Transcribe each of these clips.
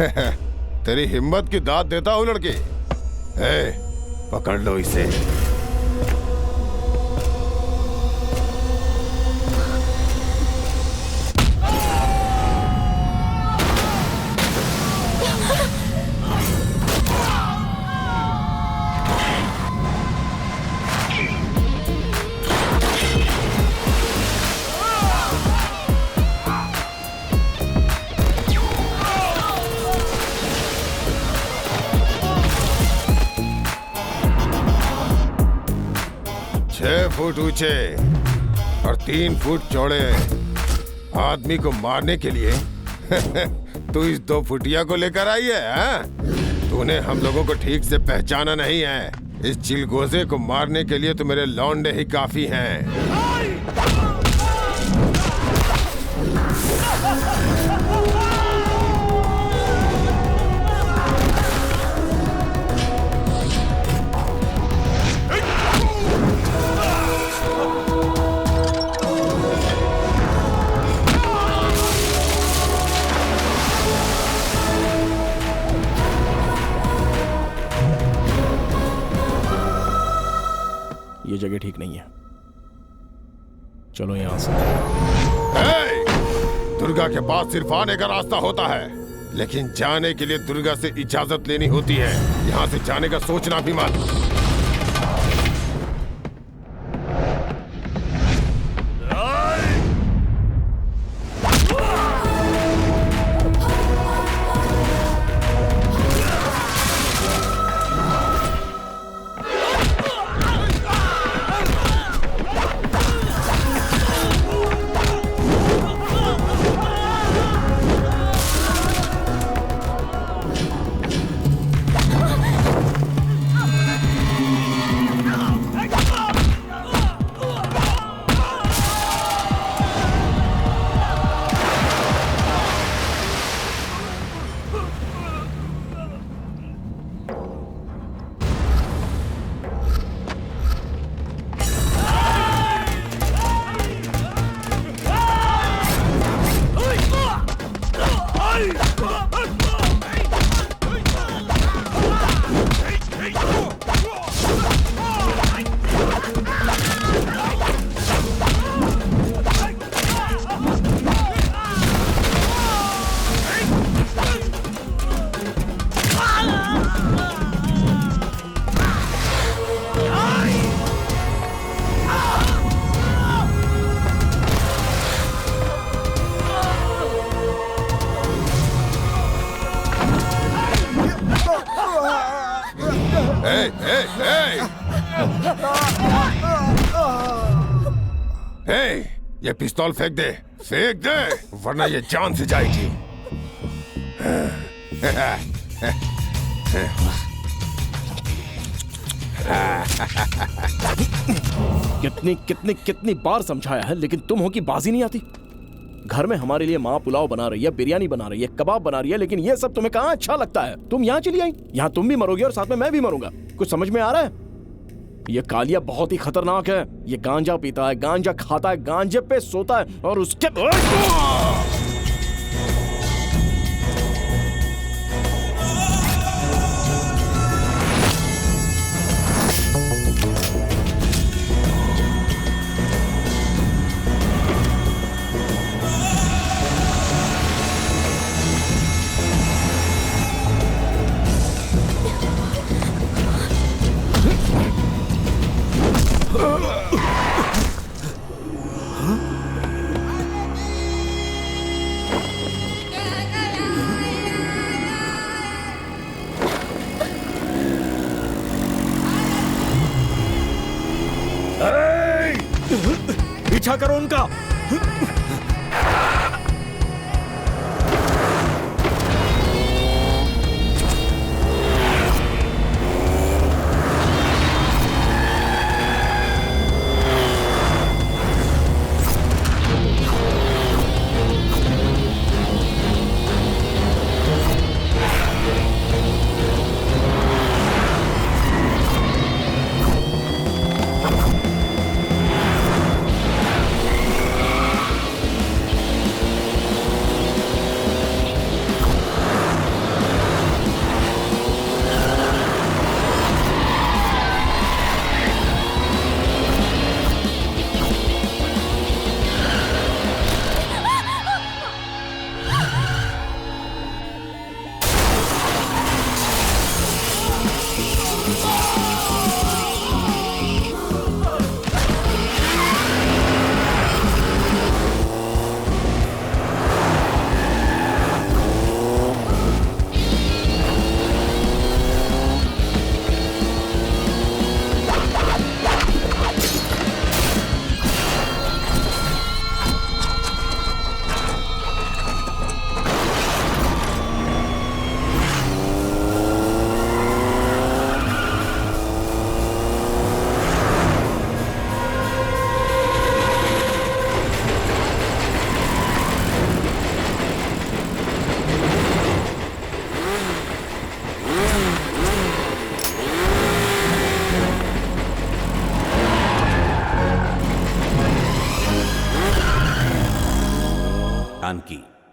तेरी हिम्मत की दाद देता हूँ लड़के। पकड़ लो इसे। फुट ऊंचे और 3 फुट चौड़े आदमी को मारने के लिए तू इस 2 फुटिया को लेकर आई है? तूने हम लोगों को ठीक से पहचाना नहीं है। इस चिलगोजे को मारने के लिए तो मेरे लौंडे ही काफी हैं। ये जगह ठीक नहीं है, चलो यहां से। दुर्गा के पास सिर्फ आने का रास्ता होता है, लेकिन जाने के लिए दुर्गा से इजाजत लेनी होती है। यहाँ से जाने का सोचना भी मत। ये पिस्तौल फेंक दे, वरना ये जान से जाएगी। कितनी बार समझाया है, लेकिन तुम हो कि बाजी नहीं आती। घर में हमारे लिए माँ पुलाव बना रही है, बिरयानी बना रही है, कबाब बना रही है, लेकिन ये सब तुम्हें कहाँ अच्छा लगता है। तुम यहाँ चली आई, यहाँ तुम भी मरोगे और साथ में मैं भी मरूंगा। कुछ समझ में आ रहा है? ये कालिया बहुत ही खतरनाक है। ये गांजा पीता है, गांजा खाता है, गांजे पे सोता है और उसके पीछा करो उनका।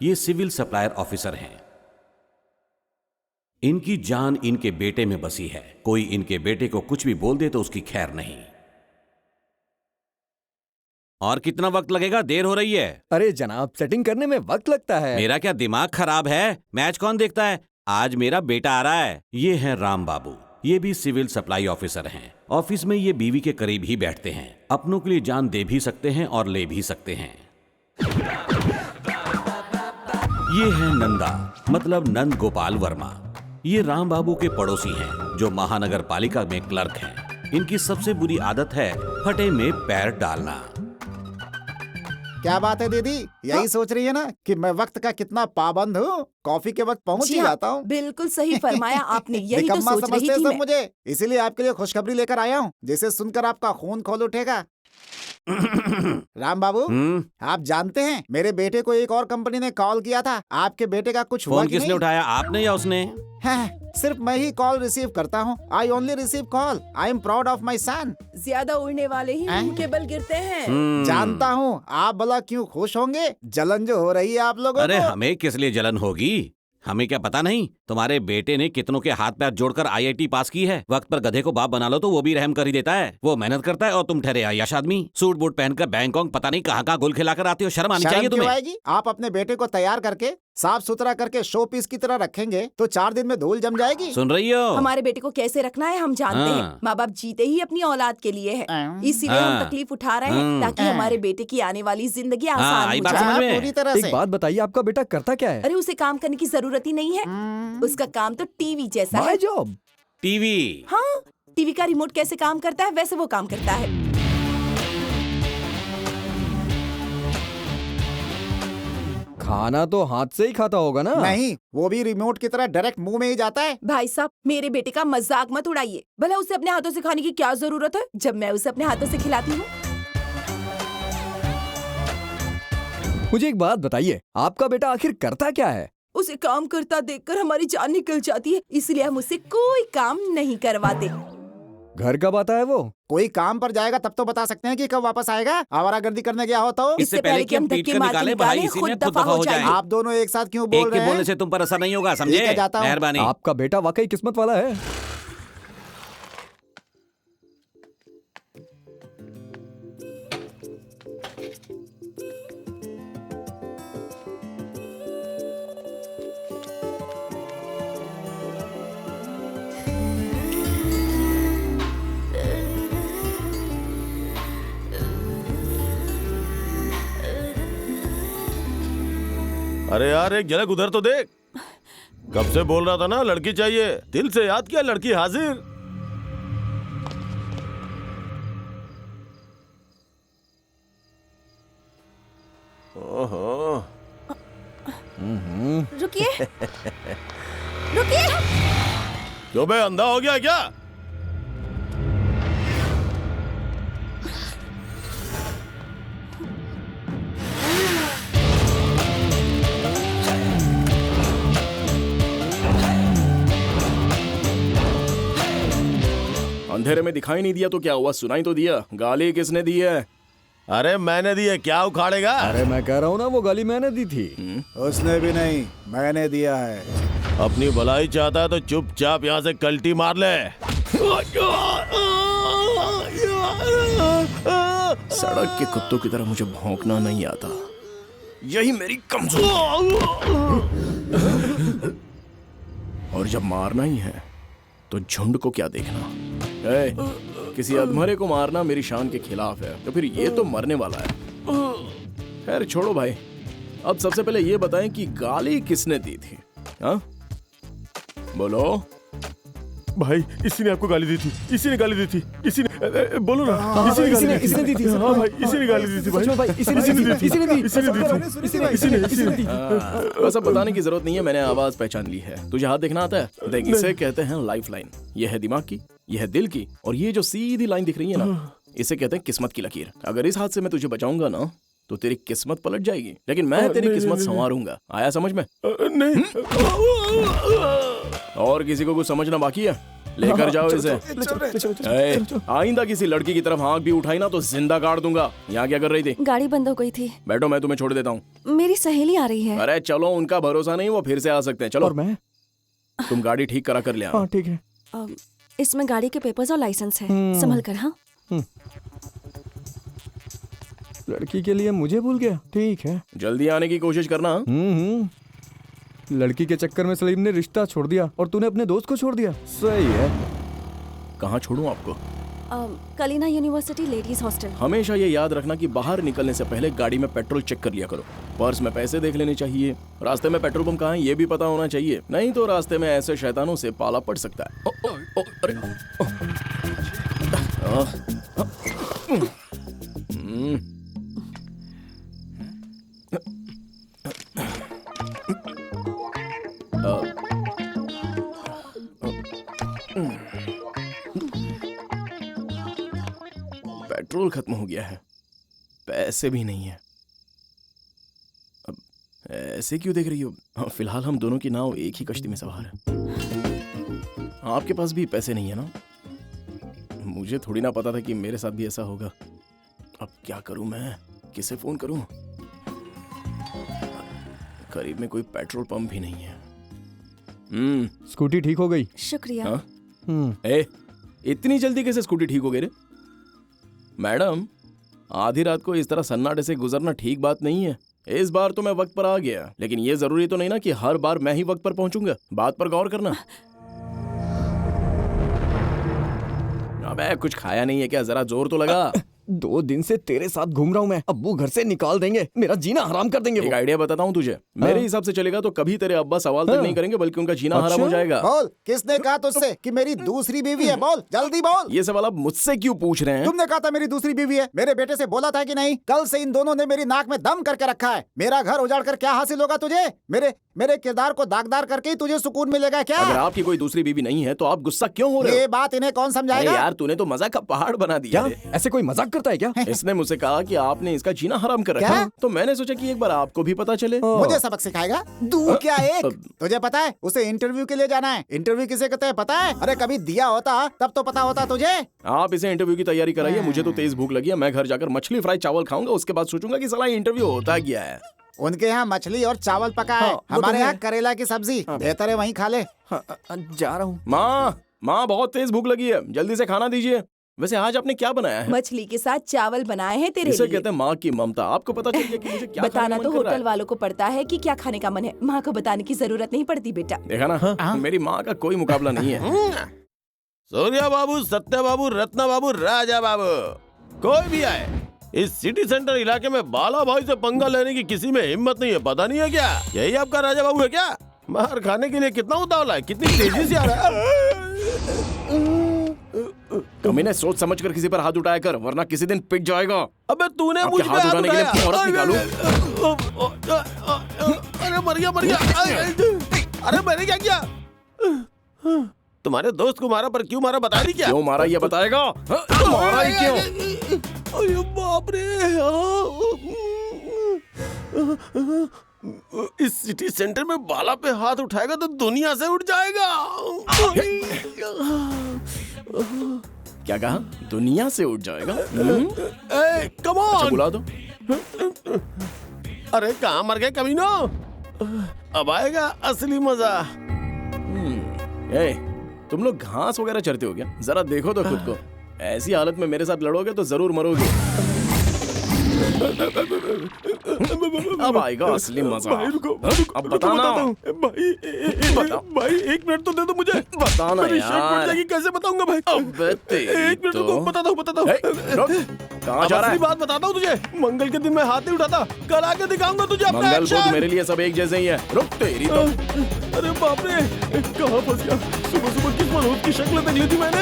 ये सिविल सप्लायर ऑफिसर हैं। इनकी जान इनके बेटे में बसी है। कोई इनके बेटे को कुछ भी बोल दे तो उसकी खैर नहीं। और कितना वक्त लगेगा? देर हो रही है। अरे जनाब, सेटिंग करने में वक्त लगता है। मेरा क्या दिमाग खराब है? मैच कौन देखता है? आज मेरा बेटा आ रहा है। ये है राम बाबू, ये भी सिविल सप्लाई ऑफिसर हैं। ऑफिस में ये बीवी के करीब ही बैठते हैं। अपनों के लिए जान दे भी सकते हैं और ले भी सकते हैं। ये है नंदा, मतलब नंद गोपाल वर्मा। ये राम बाबू के पड़ोसी हैं जो महानगर पालिका में क्लर्क हैं। इनकी सबसे बुरी आदत है फटे में पैर डालना। क्या बात है दीदी, यही सोच रही है ना कि मैं वक्त का कितना पाबंद हूँ। कॉफी के वक्त पहुँच ही जाता हूँ। बिल्कुल सही फरमाया आपने, यही तो निकम्मा सोच रही समझते थी सब मैं। मुझे, इसीलिए आपके लिए खुशखबरी लेकर आया हूँ, जिसे सुनकर आपका खून खौल उठेगा। राम बाबू, आप जानते हैं मेरे बेटे को एक और कंपनी ने कॉल किया था। आपके बेटे का कुछ हुआ फोन कि किसने नहीं? उठाया, आपने या उसने? हाँ, सिर्फ मैं ही कॉल रिसीव करता हूँ। I only receive call. I am proud of my son. ज्यादा उड़ने वाले ही मुंह के बल गिरते हैं। जानता हूँ, आप भला क्यों खुश होंगे। जलन जो हो रही है आप लोगों अरे को। हमें किस लिए जलन होगी? हमें क्या पता नहीं? तुम्हारे बेटे ने कितनों के हाथ पैर जोड़कर आईआईटी पास की है। वक्त पर गधे को बाप बना लो तो वो भी रहम कर ही देता है। वो मेहनत करता है और तुम ठहरे आयाश आदमी। सूट बूट पहनकर बैंकॉक पता नहीं कहाँ गुल खिलाकर आते हो। शर्म आनी शर्म चाहिए क्यों तुम्हें। आएगी? आप अपने बेटे को तैयार करके साफ सुथरा करके शो पीस की तरह रखेंगे तो 4 दिन में धूल जम जाएगी। सुन रही हो? हमारे बेटे को कैसे रखना है हम जानते हाँ। हैं। माँ बाप जीते ही अपनी औलाद के लिए है, इसीलिए हम हाँ। तकलीफ उठा रहे हैं ताकि हमारे बेटे की आने वाली जिंदगी हाँ, आसान आई हो बात जाए। समझ में। पूरी तरह एक से। बात बताइए, आपका बेटा करता क्या है? अरे उसे काम करने की जरूरत ही नहीं है, उसका काम तो टीवी जैसा है। My job. टीवी? हाँ, टीवी का रिमोट कैसे काम करता है वैसे वो काम करता है। खाना तो हाथ से ही खाता होगा ना? नहीं, वो भी रिमोट की तरह डायरेक्ट मुंह में ही जाता है। भाई साहब, मेरे बेटे का मजाक मत उड़ाइए। भला उसे अपने हाथों से खाने की क्या जरूरत है जब मैं उसे अपने हाथों से खिलाती हूँ। मुझे एक बात बताइए, आपका बेटा आखिर करता क्या है? उसे काम करता देखकर हमारी जान निकल जाती है, इसलिए हम उससे कोई काम नहीं करवाते। घर कब आता है वो? कोई काम पर जाएगा तब तो बता सकते हैं कि कब वापस आएगा। आवारागर्दी करने गया हो तो। इससे पहले कि हम पीट कर निकाले भाई, इसी में खुद दफा हो जाए। आप दोनों एक साथ क्यों बोल एक के रहे बोलने हैं? से तुम पर असर नहीं होगा, ठीक समझे? है, जाता हूँ। मेहरबानी। आपका बेटा वाकई किस्मत वाला है। अरे यार, एक झलक उधर तो देख। कब से बोल रहा था ना लड़की चाहिए, दिल से याद किया, लड़की हाजिर। ओहो, रुकिए, रुकिए। क्यों बे, अंधा हो गया क्या? अंधेरे में दिखाई नहीं दिया तो क्या हुआ? सुनाई तो दिया। गाली किसने दी है? अरे मैंने दी है, क्या उखाड़ेगा? अरे मैं कह रहा हूँ ना, वो गाली मैंने दी थी। उसने भी नहीं, मैंने दिया है। अपनी भलाई चाहता है तो चुपचाप यहाँ से कल्टी मार ले। सड़क के कुत्तों की तरह मुझे भौंकना नहीं आता, यही मेरी कमजोरी। और जब मारना ही है तो झुंड को क्या देखना। किसी अधमरे को मारना मेरी शान के खिलाफ है, तो फिर ये तो मरने वाला है। खैर छोड़ो भाई, अब सबसे पहले ये बताएं कि गाली किसने दी थी? हाँ बोलो। भाई, इसी ने आपको गाली दी थी, इसी ने गाली दी थी, इसी ने, बोलो ना। इसने दी थी। हाँ भाई, इसी ने गाली दी थी भाई। सच में भाई, इसी ने दी थी। इसी ने दी थी। बस अब बताने की जरूरत नहीं है, मैंने आवाज पहचान ली है। तुझे हाथ देखना आता है? देख, इसे कहते हैं लाइफ लाइन। ये है दिमाग की, ये है दिल की, और ये जो सीधी लाइन दिख रही है ना, इसे कहते हैं किस्मत की लकीर। अगर इस हाथ से मैं तुझे बचाऊंगा ना तो तेरी किस्मत पलट जाएगी, लेकिन मैं तेरी किस्मत संवारूंगा। आया समझ में? नहीं। और किसी को कुछ समझना बाकी है? लेकर जाओ इसे। ए, आइंदा किसी लड़की की तरफ आंख भी उठाई ना तो जिंदा गाड़ दूंगा। यहाँ क्या कर रही थी? गाड़ी बंद हो गई थी। बैठो, मैं तुम्हें छोड़ देता हूँ। मेरी सहेली आ रही है। अरे चलो, उनका भरोसा नहीं, वो फिर से आ सकते हैं। चलो। और मैं? तुम गाड़ी ठीक करा कर ले आना। हाँ ठीक है। इसमें गाड़ी के पेपर्स और लाइसेंस है, संभल कर। हाँ, लड़की के लिए मुझे भूल गया। ठीक है। जल्दी आने की कोशिश करना। लड़की के चक्कर में सलीम ने रिश्ता छोड़ दिया और तूने अपने दोस्त को छोड़ दिया। सही है। कहाँ छोड़ूं आपको? Kalina university ladies hostel. हमेशा ये याद रखना कि बाहर निकलने से पहले गाड़ी में पेट्रोल चेक कर लिया करो। पर्स में पैसे देख लेने चाहिए। रास्ते में पेट्रोल पंप कहाँ है ये भी पता होना चाहिए, नहीं तो रास्ते में ऐसे शैतानों से पाला पड़ सकता है। अरे पेट्रोल खत्म हो गया है, पैसे भी नहीं है। अब ऐसे क्यों देख रही हो? हाँ, फिलहाल हम दोनों की नाव एक ही कश्ती में सवार है। आपके पास भी पैसे नहीं है ना? मुझे थोड़ी ना पता था कि मेरे साथ भी ऐसा होगा। अब क्या करूं मैं? किसे फोन करूं? करीब में कोई पेट्रोल पंप भी नहीं है। स्कूटी ठीक हो गई। शुक्रिया। हाँ? ए, इतनी जल्दी कैसे स्कूटी ठीक हो गई रे? मैडम, आधी रात को इस तरह सन्नाटे से गुजरना ठीक बात नहीं है। इस बार तो मैं वक्त पर आ गया, लेकिन ये जरूरी तो नहीं ना कि हर बार मैं ही वक्त पर पहुंचूंगा। बात पर गौर करना। अबे कुछ खाया नहीं है क्या? जरा जोर तो लगा। 2 दिन से तेरे साथ घूम रहा हूँ मैं। अब्बू घर से निकाल देंगे, मेरा जीना हराम कर देंगे। एक आइडिया बताता हूँ तुझे। मेरे हिसाब से चलेगा तो कभी तेरे अब्बा सवाल तक नहीं करेंगे, बल्कि उनका जीना हराम हो जाएगा। बोल, किसने कहा तुझसे कि मेरी दूसरी बीवी है? बोल, जल्दी बोल। ये सवाल आप मुझसे क्यों पूछ रहे हैं? तुमने कहा था मेरी दूसरी बीवी है। मेरे बेटे से बोला था कि नहीं? कल से इन दोनों ने मेरी नाक में दम करके रखा है। मेरा घर उजाड़ कर क्या हासिल होगा तुझे? मेरे किरदार को दागदार करके ही तुझे सुकून मिलेगा क्या? अगर आपकी कोई दूसरी बीवी नहीं है तो आप गुस्सा क्यों हो रहे हो? ये बात इन्हें कौन समझाएगा? यार, तूने तो मजाक का पहाड़ बना दिया। क्या ऐसे कोई मजाक करता है क्या? इसने मुझसे कहा कि आपने इसका जीना हराम कर रखा क्या? है, तो मैंने सोचा कि एक बार आपको भी पता चले। मुझे सबक सिखाएगा? दूर क्या एक? तुझे पता है उसे इंटरव्यू के लिए जाना है। इंटरव्यू किसे कहते हैं पता है? अरे कभी दिया होता तब तो पता होता तुझे। आप इसे इंटरव्यू की तैयारी कराइए। मुझे तो तेज भूख लगी है। मैं घर जाकर मछली फ्राई चावल खाऊंगा, उसके बाद सोचूंगा कि साला इंटरव्यू होता क्या है। उनके यहाँ मछली और चावल पका है, हमारे यहाँ करेला की सब्जी। बेहतर है वहीं खा ले। जा रहा हूँ। माँ बहुत तेज भूख लगी है, जल्दी से खाना दीजिए। वैसे आज आपने क्या बनाया है? मछली के साथ चावल बनाए हैं तेरे इसे लिए। कहते हैं माँ की ममता। आपको पता चल गया कि मुझे क्या बताना खाने तो का मन कर रहा होटल वालों को पड़ता है कि क्या खाने का मन है। माँ को बताने की जरूरत नहीं पड़ती बेटा। है। देखा ना, मेरी माँ का कोई मुकाबला नहीं है। सूर्या बाबू, सत्या बाबू, रत्ना बाबू, राजा बाबू, कोई भी आए, इस सिटी सेंटर इलाके में बाला भाई से पंगा लेने की किसी में हिम्मत नहीं है। पता नहीं है क्या यही आपका राजा बाबू है क्या? मार खाने के लिए कितना उतावला है, कितनी तेजी से आ रहा है। कमीने, सोच समझ कर किसी पर हाथ उठाया कर, वरना किसी दिन पिट जाएगा। अबे तूने आपके मुझ पे हाथ हाथ उठाने के लिए उठाया। औरत निकालूं? अरे मर गया। अरे मैंने क्या किया? तुम्हारे दोस्त को मारा, पर क्यों मारा बता दी क्या? क्यों मारा ये बताएगा? मारा ही क्यों? अरे बाप रे। इस सिटी सेंटर में बाला पे हाथ उठाएगा तो दुनिया से उठ जाएगा। क्या कहा? दुनिया से उठ जाएगा? कम ऑन, बुला दो। अरे कहाँ मर गए कमीनो? अब आएगा असली मजा। तुम लोग घास वगैरह चरते हो क्या? जरा देखो तो खुद को। ऐसी हालत में मेरे साथ लड़ोगे तो जरूर मरोगे। अब आएगा असली मजा। भाई रुको, अब बताना। भाई एक मिनट तो दे दो मुझे। बताना मेरी शर्ट फट यार। जाएगी, कैसे बताऊंगा भाई? अबे तेरी एक मिनट तो। रुको, बताता हूँ। रुक, कहाँ जा रहा असली है? बात बताता हूँ तुझे। मंगल के दिन मैं हाथ नहीं उठाता, कल आके दिखाऊंगा तुझे अपना मंगल बुध एक्शन। मेरे लिए सब एक जैसे ही है। रुक तेरी तो। अरे बाप रे, कहाँ फंस गया? सुबह सुबह किस मनोज की शक्ल देख ली थी मैंने।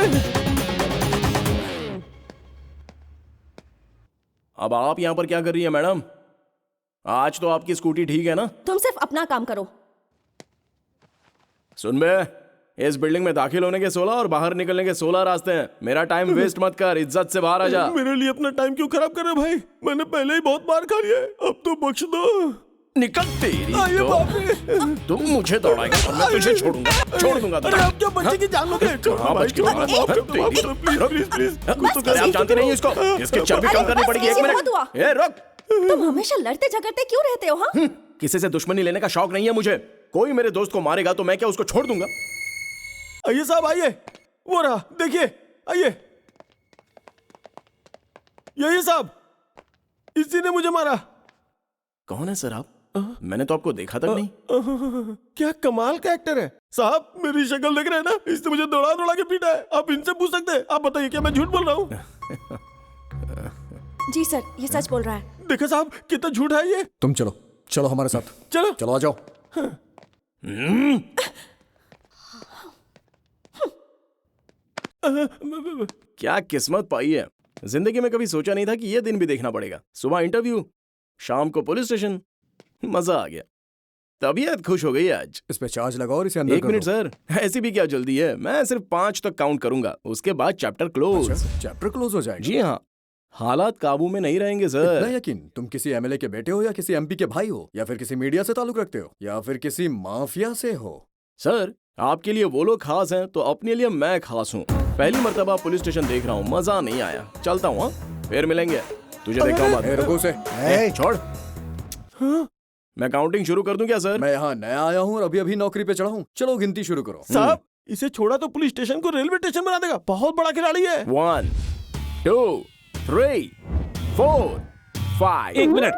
अब आप यहाँ पर क्या कर रही है मैडम? आज तो आपकी स्कूटी ठीक है ना? तुम सिर्फ अपना काम करो। सुन बे, इस बिल्डिंग में दाखिल होने के 16 और बाहर निकलने के 16 रास्ते हैं। मेरा टाइम वेस्ट मत कर, इज्जत से बाहर आ जा। मेरे लिए अपना टाइम क्यों खराब कर रहे भाई? मैंने पहले ही बहुत मार खा लिया है, अब तो बख्श दो। निकल तेरी अरे तो। बाप रे। तुम मुझे दौड़ाएगा और मैं तुझे छोड़ दूंगा अरे आप क्या बच्चे की जान लोगे? हाँ, बच के मारा। प्लीज प्लीज अरे आप जानते नहीं इसको, इसकी चर्बी कम करनी पड़ेगी। एक ये बहुत हुआ। मिनट, ए रुक। तुम हमेशा लड़ते झगड़ते क्यों रहते हो? हाँ, किसी से दुश्मनी लेने का शौक नहीं है मुझे। कोई मेरे दोस्त को मारेगा तो मैं क्या उसको छोड़ दूंगा? आइए साहब आइए, वो रहा देखिए, आइए। यही साहब, इसी ने मुझे मारा। कौन है सर आप? मैंने तो आपको देखा तक नहीं। क्या कमाल का एक्टर है साहब। मेरी शक्ल देख रहे हैं ना, इसने मुझे दौड़ा दौड़ा के पीटा है। आप इनसे पूछ सकते हैं। आप बताइए क्या मैं झूठ बोल रहा हूँ? जी सर, ये सच बोल रहा है। देखो साहब कितना झूठ है ये। तुम चलो, चलो हमारे साथ। चलो चलो आ जाओ। क्या किस्मत पाई है। जिंदगी में कभी सोचा नहीं था कि ये दिन भी देखना पड़ेगा। सुबह इंटरव्यू, शाम को पुलिस स्टेशन। मजा आ गया, तबीयत खुश हो गई आज। इस पे चार्ज लगाओ और इसे अंदर एक मिनट सर, ऐसी भी क्या जल्दी है? मैं सिर्फ 5 तक काउंट करूंगा, उसके बाद चैप्टर क्लोज। चैप्टर क्लोज हो जाएगा। जी हाँ, हालात काबू में नहीं रहेंगे इतना सर। यकीन? तुम किसी एमएलए के बेटे हो या किसी एमपी के भाई हो या फिर किसी मीडिया से ताल्लुक रखते हो या फिर किसी माफिया से हो? सर आपके लिए वो लोग खास हैं तो अपने लिए मैं खास हूँ। पहली मर्तबा पुलिस स्टेशन देख रहा हूँ, मजा नहीं आया। चलता हूँ, फिर मिलेंगे। तुझे देखता हूँ बाद में। रुको से। छोड़। मैं काउंटिंग शुरू कर दूं क्या सर? मैं यहाँ नया आया हूँ और अभी अभी नौकरी पे चढ़ा हूँ। चलो गिनती शुरू करो। साहब इसे छोड़ा तो पुलिस स्टेशन को रेलवे स्टेशन बना देगा। बहुत बड़ा खिलाड़ी है। 1 2 3 4 5। एक मिनट,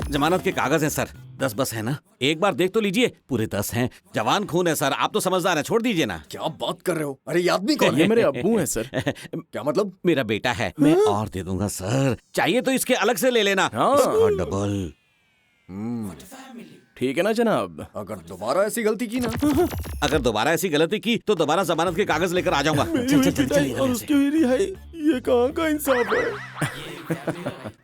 जमानत के कागज हैं सर। 10 बस है ना? एक बार देख तो लीजिए, पूरे 10 हैं। जवान खून है सर, आप तो समझदार हैं, छोड़ दीजिए ना। क्या बात कर रहे हो? अरे ये आदमी कौन ये है? मेरे अब्बू हैं सर। क्या मतलब? मेरा बेटा है। मैं और दे दूंगा सर, चाहिए तो इसके अलग से ले लेना। हाँ। इसका डबल। ठीक है ना जनाब? अगर दोबारा ऐसी गलती की ना। अगर दोबारा ऐसी गलती की तो दोबारा जमानत के कागज लेकर आ जाऊंगा। चल चल चल चल और उसकी हुई रिहाई, ये कहाँ का इंसाफ है?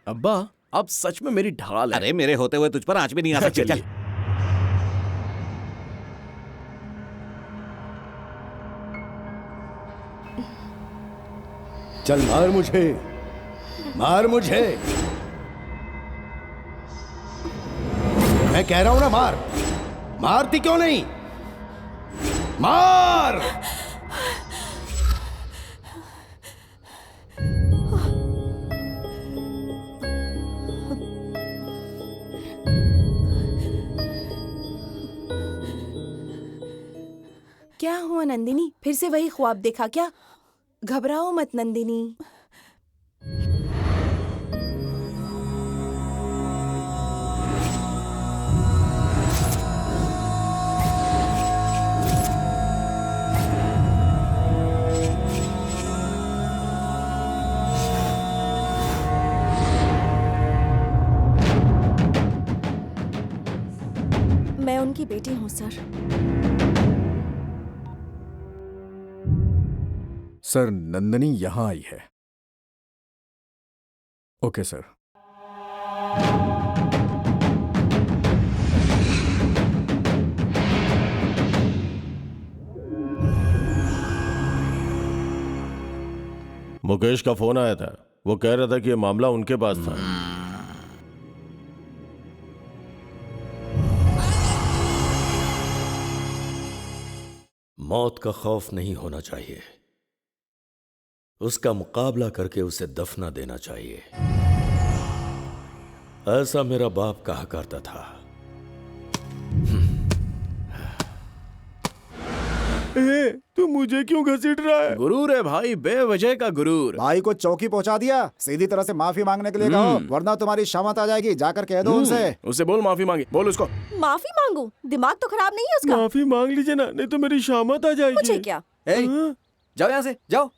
अब्बा अब सच में मेरी ढाल है। अरे मेरे होते हुए तुझ पर आंच भी नहीं आ सकती। चल चल मार मुझे, मार मुझे। मैं कह रहा हूं ना मार। मारती क्यों नहीं? मार। क्या हुआ नंदिनी? फिर से वही ख्वाब देखा क्या? घबराओ मत नंदिनी। मैं उनकी बेटी हूँ सर। सर नंदनी यहाँ आई है। Okay sir. मुकेश का फोन आया था। वो कह रहा था कि ये मामला उनके पास था। मौत का खौफ नहीं होना चाहिए, उसका मुकाबला करके उसे दफना देना चाहिए। ऐसा मेरा बाप कहा करता था। तू मुझे क्यों घसीट रहा है? गुरूर है भाई, बेवजह का गुरूर। भाई को चौकी पहुंचा दिया, सीधी तरह से माफी मांगने के लिए कहो, वरना तुम्हारी शामत आ जाएगी। जाकर कह दो उनसे। उससे बोल माफी मांगे, बोल उसको। माफी मांगू? दिमाग तो खराब नहीं है उसका? माफी मांग लीजिए ना, नहीं तो मेरी शामत आ जाएगी। मुझे क्या? जाओ यहाँ से, जाओ।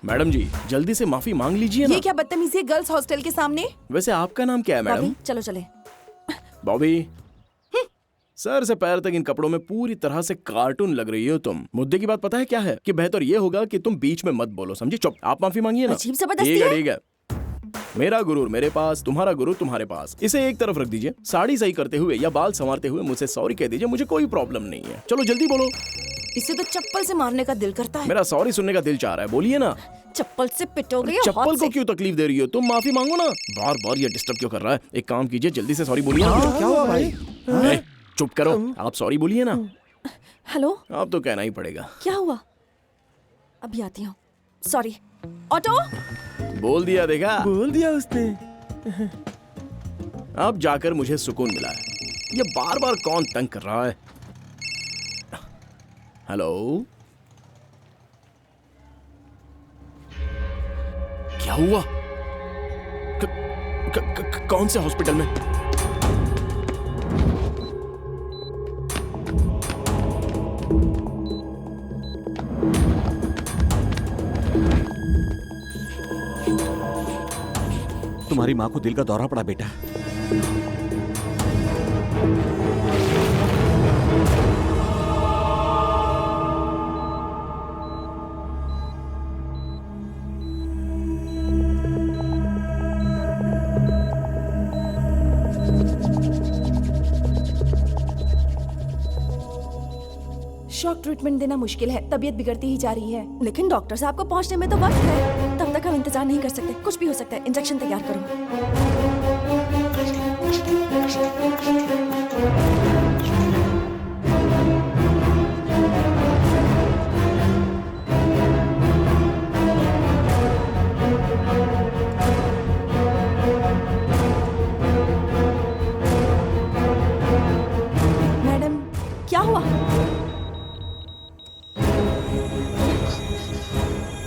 मैडम जी जल्दी से माफी मांग लीजिए ना। ये क्या बदतमीजी है गर्ल्स हॉस्टल के सामने? वैसे आपका नाम क्या है मैडम? बॉबी, चलो चले। बॉबी, सर से पैर तक इन कपड़ों में पूरी तरह से कार्टून लग रही हो तुम। मुद्दे की बात पता है क्या है? कि बेहतर ये होगा कि तुम बीच में मत बोलो, समझी? चुप। आप माफी मांगिए ना। अजीब जबरदस्ती ठीक है है। ठीक है। मेरा गुरूर मेरे पास, तुम्हारा गुरूर तुम्हारे पास। इसे एक तरफ रख दीजिए। साड़ी सही करते हुए या बाल संवारते हुए मुझसे सॉरी कह दीजिए, मुझे कोई प्रॉब्लम नहीं है। चलो जल्दी बोलो। इसे तो चप्पल से मारने का दिल करता है। मेरा सॉरी सुनने का दिल चाह रहा है, बोलिए ना। चप्पल से पिटोगे या चप्पल हाथ को से? क्यों तकलीफ दे रही हो? तुम माफी मांगो ना। बार बार ये डिस्टर्ब क्यों कर रहा है? एक काम कीजिए, जल्दी से सॉरी बोलिए ना। क्या हुआ भाई? ए, चुप करो, आप सॉरी बोलिए ना। हेलो, आप तो कहना ही पड़ेगा। क्या हुआ? अभी आती हूँ। सॉरी। ऑटो, बोल दिया, देखा? बोल दिया उसने। अब जाकर मुझे सुकून मिला है। ये बार बार कौन तंग कर रहा है? हेलो, क्या हुआ? कौन से हॉस्पिटल में? तुम्हारी माँ को दिल का दौरा पड़ा बेटा। शॉक ट्रीटमेंट देना मुश्किल है, तबीयत बिगड़ती ही जा रही है। लेकिन डॉक्टर साहब को पहुंचने में तो वक्त है। तब तक हम इंतजार नहीं कर सकते। कुछ भी हो सकता है। इंजेक्शन तैयार करो। मैडम, क्या हुआ?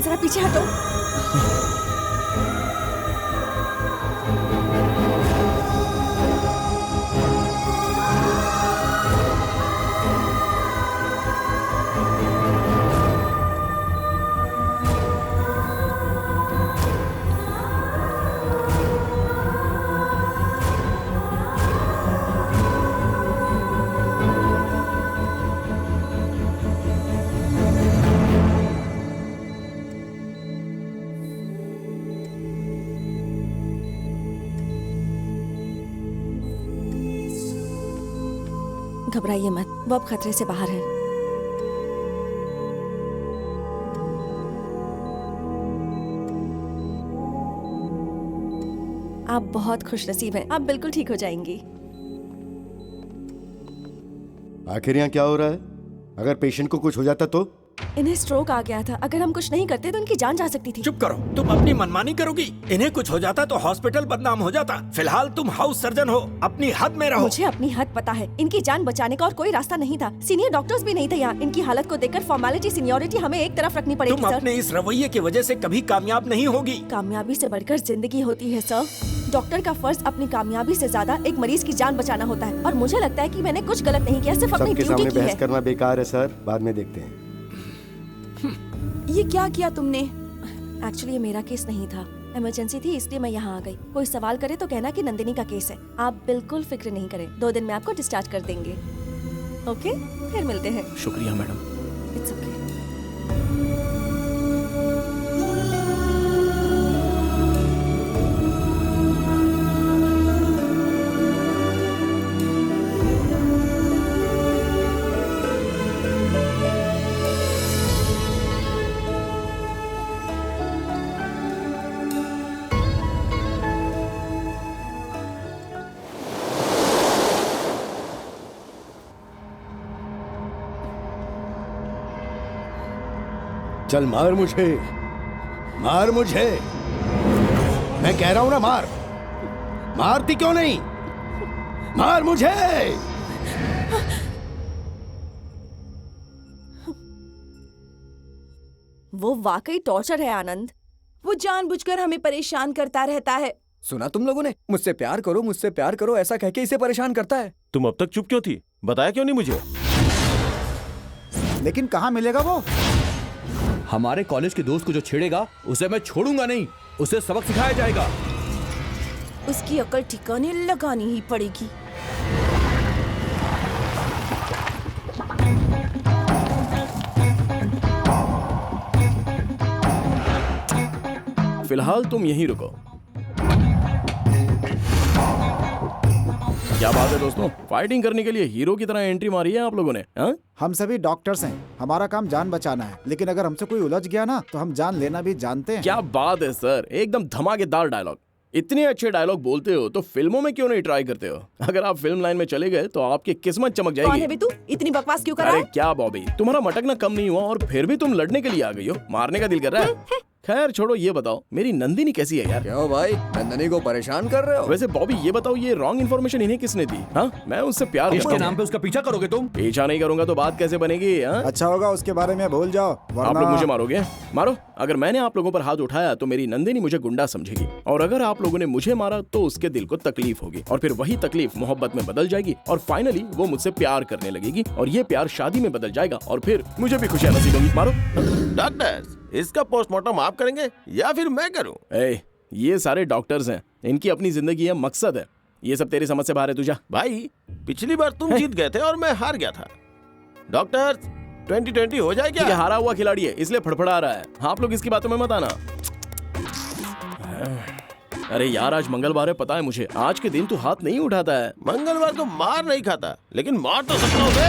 जरा पीछे हटो। घबराइए मत, वो अब खतरे से बाहर है। आप बहुत खुशनसीब हैं। आप बिल्कुल ठीक हो जाएंगी। आखिर यहाँ क्या हो रहा है? अगर पेशेंट को कुछ हो जाता तो? इन्हें स्ट्रोक आ गया था। अगर हम कुछ नहीं करते तो इनकी जान जा सकती थी। चुप करो, तुम अपनी मनमानी करोगी। इन्हें कुछ हो जाता तो हॉस्पिटल बदनाम हो जाता। फिलहाल तुम हाउस सर्जन हो, अपनी हद में रहो। मुझे अपनी हद पता है। इनकी जान बचाने का और कोई रास्ता नहीं था। सीनियर डॉक्टर्स भी नहीं थे यहाँ। इनकी हालत को देखकर फॉर्मेलिटी सीनियोरिटी हमें एक तरफ रखनी पड़ेगी तुम सर। अपने इस रवैये की वजह से कभी कामयाब नहीं होगी। कामयाबी से बढ़कर जिंदगी होती है सर। डॉक्टर का फर्ज अपनी कामयाबी से ज्यादा एक मरीज की जान बचाना होता है। और मुझे लगता है कि मैंने कुछ गलत नहीं किया, सिर्फ अपनी सबके ड्यूटी सामने की है। बहस करना बेकार है सर, बाद में देखते हैं। ये क्या किया तुमने? एक्चुअली ये मेरा केस नहीं था। इमरजेंसी थी इसलिए मैं यहाँ आ गई। कोई सवाल करे तो कहना कि नंदिनी का केस है। आप बिल्कुल फिक्र नहीं करें, 2 दिन में आपको डिस्चार्ज कर देंगे। ओके, फिर मिलते हैं। शुक्रिया मैडम। It's okay. चल मार मुझे, मार मुझे। मैं कह रहा हूं ना, मार। मारती क्यों नहीं? मार मुझे। वो वाकई टॉर्चर है आनंद। वो जानबूझकर हमें परेशान करता रहता है। सुना तुम लोगों ने? मुझसे प्यार करो, मुझसे प्यार करो ऐसा कह के इसे परेशान करता है। तुम अब तक चुप क्यों थी? बताया क्यों नहीं मुझे? लेकिन कहाँ मिलेगा वो? हमारे कॉलेज के दोस्त को जो छेड़ेगा उसे मैं छोड़ूंगा नहीं। उसे सबक सिखाया जाएगा। उसकी अकल ठिकाने लगानी ही पड़ेगी। फिलहाल तुम यहीं रुको। क्या बात है दोस्तों, फाइटिंग करने के लिए हीरो की तरह एंट्री मारी है आप लोगों ने। हाँ? हम सभी डॉक्टर्स हैं, हमारा काम जान बचाना है, लेकिन अगर हमसे कोई उलझ गया ना तो हम जान लेना भी जानते हैं। क्या बात है सर, एकदम धमाकेदार डायलॉग। इतने अच्छे डायलॉग बोलते हो तो फिल्मों में क्यों नहीं ट्राई करते हो? अगर आप फिल्म लाइन में चले गए तो आपकी किस्मत चमक कौन है जाएगी। बे तू? इतनी बकवास क्यों कर रहा अरे है? क्या बॉबी, तुम्हारा मटकना कम नहीं हुआ और फिर भी तुम लड़ने के लिए आ गई हो। मारने का दिल कर रहा है। खैर छोड़ो, ये बताओ मेरी नंदिनी कैसी है यार? क्यों भाई, नंदनी को परेशान कर रहे हो? वैसे बॉबी ये बताओ, ये रॉन्ग इन्फॉर्मेशन इन्हें किसने दी? हाँ, मैं उससे प्यार करता इसके हूं। नाम पे उसका पीछा करोगे तुम? पीछा नहीं करूंगा तो बात कैसे बनेगी? हाँ? अच्छा होगा उसके बारे में भूल जाओ, आप वरना लोग मुझे मारोगे? मारो। अगर मैंने आप लोगों पर हाथ उठाया तो मेरी नंदिनी मुझे गुंडा समझेगी, और अगर आप लोगों ने मुझे मारा तो उसके दिल को तकलीफ होगी, और फिर वही तकलीफ मोहब्बत में बदल जाएगी, और फाइनली वो मुझसे प्यार करने लगेगी, और ये प्यार शादी में बदल जाएगा, और फिर मुझे भी खुशियां नसीब होंगी। मारो। डॉक्टर्स, इसका पोस्टमार्टम आप करेंगे या फिर मैं करूं? ये सारे डॉक्टर्स हैं, इनकी अपनी जिंदगी है, मकसद है। ये सब तेरी समझ से बाहर है। तुझा भाई, पिछली बार तुम जीत गए थे और मैं हार गया था। डॉक्टर्स, 2020 हो जाए ये क्या? हारा हुआ खिलाड़ी है, इसलिए फड़फड़ा रहा है। आप लोग इसकी बातों में मत आना। अरे यार, आज मंगलवार है, पता है मुझे। आज के दिन तू हाथ नहीं उठाता है। मंगलवार को मार नहीं खाता, लेकिन मार तो सकता हूँ बे।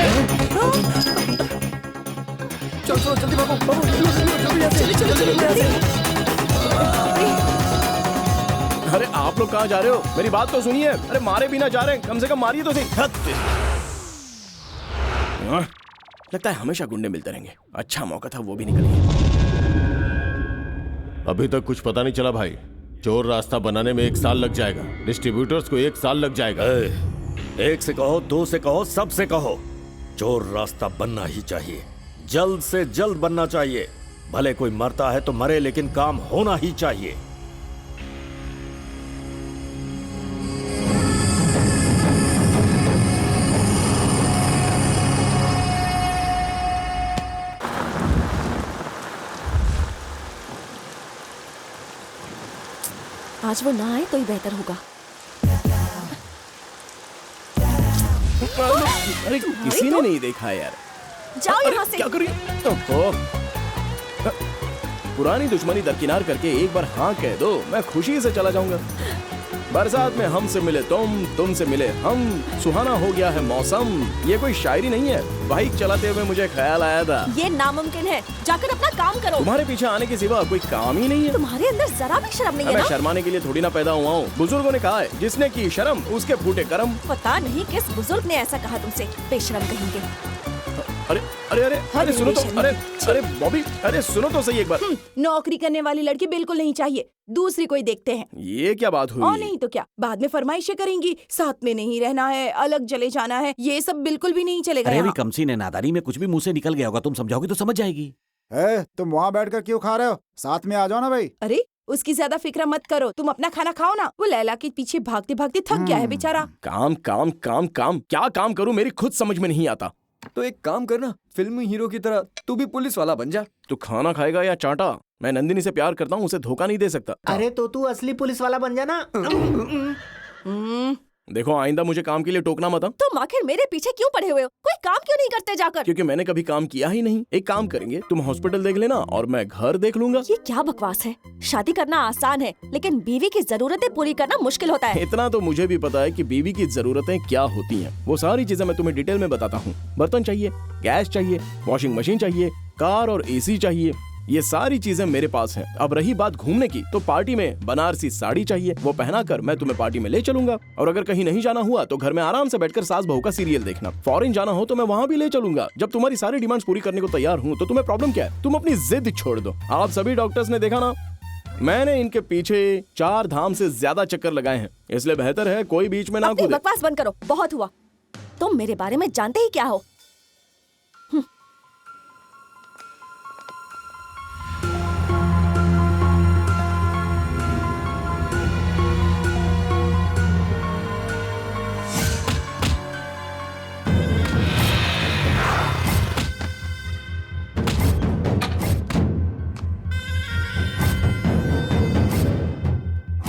चलो जल्दी भागो, अरे आप लोग कहाँ जा रहे हो? मेरी बात तो सुनिए। अरे मारे बिना जा रहे हैं, कम से कम मारिए तो सही। लगता है हमेशा गुंडे मिलते रहेंगे। अच्छा मौका था, वो भी निकल गया। अभी तक कुछ पता नहीं चला भाई। चोर रास्ता बनाने में 1 साल लग जाएगा, डिस्ट्रीब्यूटर्स को 1 साल लग जाएगा। एक से कहो, दो से कहो, सब से कहो, चोर रास्ता बनना ही चाहिए। जल्द से जल्द बनना चाहिए। भले कोई मरता है तो मरे, लेकिन काम होना ही चाहिए। आज वो ना आए तो ही बेहतर होगा। अरे किसी ने नहीं देखा यार। जाओ यहाँ से। क्या करिए? पुरानी दुश्मनी दरकिनार करके एक बार हाँ कह दो, मैं खुशी से चला जाऊंगा। बरसात में हमसे मिले तुमसे मिले हम, सुहाना हो गया है मौसम। ये कोई शायरी नहीं है। बाइक चलाते हुए मुझे ख्याल आया था, ये नामुमकिन है। जाकर अपना काम करो। तुम्हारे पीछे आने के सिवा कोई काम ही नहीं है। तुम्हारे अंदर जरा भी शर्म नहीं है मैं ना? शर्माने के लिए थोड़ी ना पैदा हुआ हूँ। बुजुर्गों ने कहा है, जिसने की शर्म उसके फूटे कर्म। पता नहीं किस बुजुर्ग ने ऐसा कहा तुमसे, बेशरम कहेंगे। अरे अरे अरे अरे सुनो तो, अरे अरे बॉबी, अरे सुनो तो सही एक बार। नौकरी करने वाली लड़की बिल्कुल नहीं चाहिए, दूसरी कोई देखते हैं। ये क्या बात हुई? और नहीं तो क्या, बाद में फरमाइशें करेंगी, साथ में नहीं रहना है, अलग चले जाना है, ये सब बिल्कुल भी नहीं चलेगा अरे अभी यहाँ। कमसी ने नादारी में कुछ भी मुंह से निकल गया होगा, तुम समझाओगे तो समझ जाएगी। तुम वहाँ बैठकर क्यों खा रहे हो? साथ में आ जाओ ना भाई। अरे उसकी ज्यादा फिक्र मत करो, तुम अपना खाना खाओ ना। वो लैला के पीछे भागते भागते थक गया है बेचारा। काम काम काम काम, क्या काम करूं मेरी खुद समझ में नहीं आता। तो एक काम करना, फिल्मी हीरो की तरह तू भी पुलिस वाला बन जा। तू खाना खाएगा या चांटा? मैं नंदिनी से प्यार करता हूँ, उसे धोखा नहीं दे सकता। अरे तो तू असली पुलिस वाला बन जाना। देखो आइंदा मुझे काम के लिए टोकना मत। तुम आखिर मेरे पीछे क्यों पड़े हुए हो? कोई काम क्यों नहीं करते जाकर? क्योंकि मैंने कभी काम किया ही नहीं। एक काम करेंगे, तुम हॉस्पिटल देख लेना और मैं घर देख लूंगा। ये क्या बकवास है? शादी करना आसान है, लेकिन बीवी की जरूरतें पूरी करना मुश्किल होता है। इतना तो मुझे भी पता है कि बीवी की जरूरतें क्या होती हैं। वो सारी चीजें मैं तुम्हें डिटेल में बताता हूँ। बर्तन चाहिए, गैस चाहिए, वॉशिंग मशीन चाहिए, कार और एसी चाहिए, ये सारी चीजें मेरे पास हैं। अब रही बात घूमने की, तो पार्टी में बनारसी साड़ी चाहिए, वो पहनाकर मैं तुम्हें पार्टी में ले चलूंगा। और अगर कहीं नहीं जाना हुआ तो घर में आराम से बैठकर सास बहू का सीरियल देखना। फॉरेन जाना हो तो मैं वहाँ भी ले चलूंगा। जब तुम्हारी सारी डिमांड्स पूरी करने को तैयार हूँ तो तुम्हें प्रॉब्लम क्या है? तुम अपनी जिद छोड़ दो। आप सभी डॉक्टर्स ने देखा ना, मैंने इनके पीछे 4 धाम से ज्यादा चक्कर लगाए हैं, इसलिए बेहतर है कोई बीच में ना अपनी कूदे। बकवास बंद करो, बहुत हुआ। तुम मेरे बारे में जानते ही क्या हो?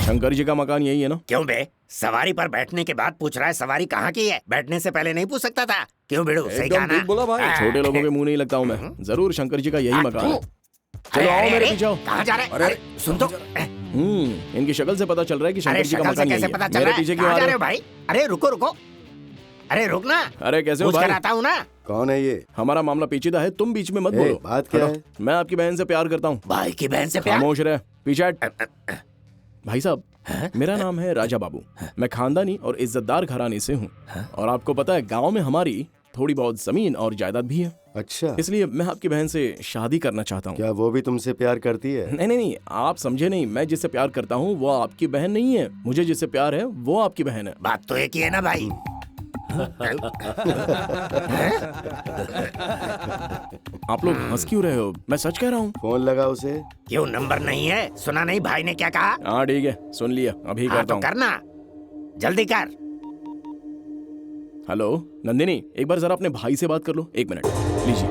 शंकर जी का मकान यही है ना? क्यों बे? सवारी पर बैठने के बाद पूछ रहा है सवारी कहाँ की है? बैठने से पहले नहीं पूछ सकता था? क्यों बिड़ू, सही कहा ना? बोला भाई। छोटे लोगों के मुंह नहीं लगता हूँ मैं। जरूर शंकर जी का यही मकान है। चलो आओ मेरे पीछे आओ। कहाँ जा रहे? अरे सुन तो, इनकी शक्ल से पता चल रहा है कि अरे शंकर जी का शक्ल से मकान कैसे यही पता है। चल मेरे रहा है? पीछे क्यों कहाँ आ जा रहे रहे हो? हो भाई? अरे रुको रुको, अरे रुकना। अरे कैसे हो पूछ कर भाई? आता हूँ ना। कौन है ये? हमारा मामला पेचीदा है, तुम बीच में मत ए, बोलो। बात क्या हटो। है? मैं आपकी बहन से प्यार करता हूँ। भाई की बहन से प्यार? खामोश रहे, पीछे हट। भाई साहब, मेरा नाम है राजा बाबू। मैं खानदानी और इज्जतदार घराने से हूँ, और आपको पता है गांव में हमारी थोड़ी बहुत जमीन और जायदाद भी है। अच्छा, इसलिए मैं आपकी बहन से शादी करना चाहता हूँ। क्या वो भी तुमसे प्यार करती है? नहीं नहीं नहीं, आप समझे नहीं। मैं जिससे प्यार करता हूँ वो आपकी बहन नहीं है। मुझे जिससे प्यार है वो आपकी बहन है। बात तो एक ही है ना भाई। आप लोग हंस क्यों रहे हो? मैं सच कह रहा हूँ। फोन लगा उसे। क्यों, नंबर नहीं है? सुना नहीं भाई ने क्या कहा? हाँ ठीक है, सुन लिया, अभी हाँ करता तो हूँ। करना, जल्दी कर। हेलो नंदिनी, एक बार जरा अपने भाई से बात कर लो। 1 मिनट लीजिए।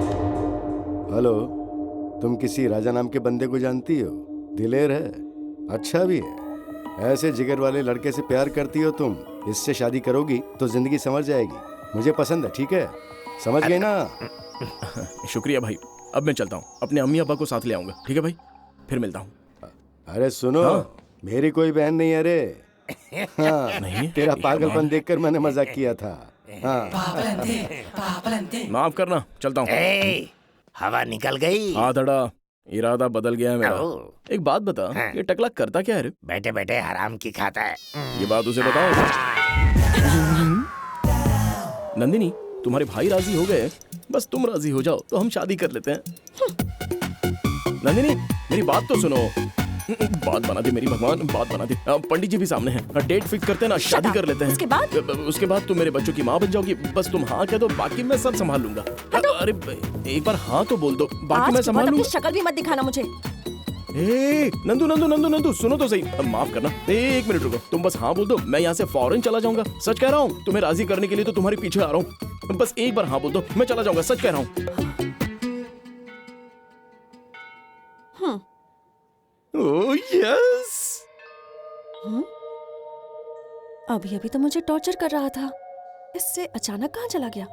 हेलो, तुम किसी राजा नाम के बंदे को जानती हो? दिलेर है, अच्छा भी है। ऐसे जिगर वाले लड़के से प्यार करती हो तुम। इससे शादी करोगी तो जिंदगी संवर जाएगी। मुझे पसंद है, ठीक है? समझ गई ना? शुक्रिया भाई, अब मैं चलता हूँ। अपने अम्मी अब्बा को साथ ले आऊंगा, ठीक है भाई? फिर मिलता हूँ। अरे सुनो, मेरी कोई बहन नहीं है रे। हाँ, नहीं? तेरा पागलपन देखकर मैंने मजाक किया था। हाँ। माफ करना, चलता हूँ। हवा निकल गई। हाँ धड़ा, इरादा बदल गया है मेरा। आओ। एक बात बता, ये टकला करता क्या है रे? बैठे बैठे हराम की खाता है। ये बात उसे बताओ। नंदिनी, तुम्हारे भाई राजी हो गए, बस तुम राजी हो जाओ तो हम शादी कर लेते हैं। नंदिनी, मेरी बात तो सुनो। बात बना दे मेरी भगवान, बात बना दे। पंडित जी भी सामने हैं, डेट फिक्स करते हैं ना, शादी कर लेते हैं। उसके बाद तुम मेरे बच्चों की माँ बन जाओगी। बस तुम हाँ कह दो, बाकी मैं सब संभाल लूंगा। अरे एक बार हाँ तो बोल दो, बाकी मैं संभाल लूंगा। शक्ल भी मत दिखाना मुझे। ए, नंदू नंदू नंदू नंदू, सुनो तो सही। माफ करना, 1 मिनट रुको। तुम बस हाँ बोल दो, मैं यहाँ से फौरन चला जाऊंगा। सच कह रहा हूँ, तुम्हें राजी करने के लिए तो तुम्हारे पीछे आ रहा हूँ। बस एक बार हाँ बोल दो, मैं चला जाऊंगा। सच कह रहा हूँ। Oh yes. अभी अभी तो मुझे टॉर्चर कर रहा था, इससे अचानक कहाँ चला गया?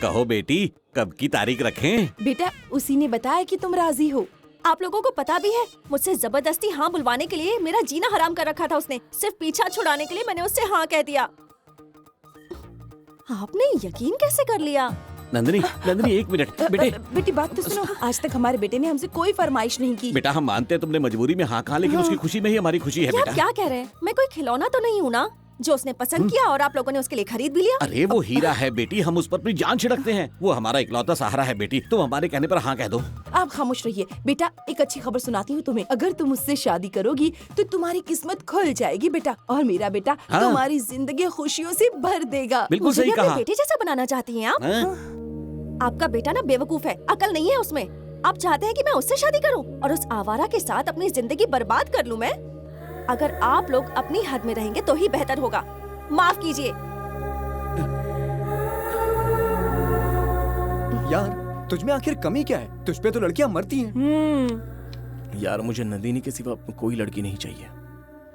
कहो बेटी, कब की तारीख रखें? बेटा, उसी ने बताया कि तुम राजी हो। आप लोगों को पता भी है, मुझसे जबरदस्ती हाँ बुलवाने के लिए मेरा जीना हराम कर रखा था उसने। सिर्फ पीछा छुड़ाने के लिए मैंने उससे हाँ कह दिया। आपने यकीन कैसे कर लिया? नंदिनी, नंदिनी 1 मिनट। बेटे, बेटी बात तो सुनो। आज तक हमारे बेटे ने हमसे कोई फरमाइश नहीं की। बेटा हम मानते हैं तुमने मजबूरी में हाँ कहा, लेकिन उसकी खुशी में ही हमारी खुशी है क्या बेटा। क्या कह रहे हैं? मैं कोई खिलौना तो नहीं हूँ ना जो उसने पसंद किया और आप लोगों ने उसके लिए खरीद भी लिया। अरे वो हीरा है बेटी, हम उस पर अपनी जान छिड़कते हैं। वो हमारा इकलौता सहारा है बेटी, तुम हमारे कहने पर हाँ कह दो। आप खामोश रहिए। बेटा, एक अच्छी खबर सुनाती हूँ तुम्हें। अगर तुम उससे शादी करोगी तो तुम्हारी किस्मत खुल जाएगी बेटा, और मेरा बेटा हाँ। तुम्हारी जिंदगी खुशियों से भर देगा। बिल्कुल मुझे सही भी अपने कहा। बेटे जैसा बनाना चाहती हैं आप? आपका बेटा ना बेवकूफ है, अकल नहीं है उसमें। आप चाहते हैं कि मैं उससे शादी करूं और उस आवारा के साथ अपनी जिंदगी बर्बाद कर लूं मैं? अगर आप लोग अपनी हद में रहेंगे तो ही बेहतर होगा। माफ कीजिए। यार, तुझ में आखिर कमी क्या है? तुझ पे तो लड़कियां मरती हैं। यार, मुझे नंदिनी के सिवा कोई लड़की नहीं चाहिए।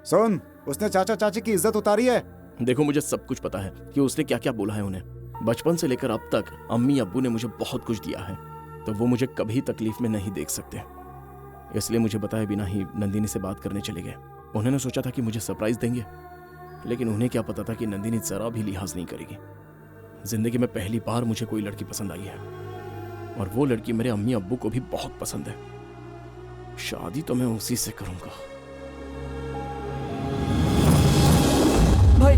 सुन, उसने चाचा चाची की इज्जत उतारी है। देखो, मुझे सब कुछ पता है कि उसने क्या क्या बोला है उन्हें। बचपन से लेकर अब तक अम्मी अब्बू ने मुझे बहुत कुछ दिया है, तो वो मुझे कभी तकलीफ में नहीं देख सकते। इसलिए मुझे बताए बिना ही नंदिनी से बात करने चले गए। उन्होंने सोचा था कि मुझे सरप्राइज देंगे, लेकिन उन्हें क्या पता था कि नंदिनी जरा भी लिहाज नहीं करेगी। जिंदगी में पहली बार मुझे कोई लड़की पसंद आई है, और वो लड़की मेरे अम्मी अब्बू को भी बहुत पसंद है। शादी तो मैं उसी से करूंगा। भाई,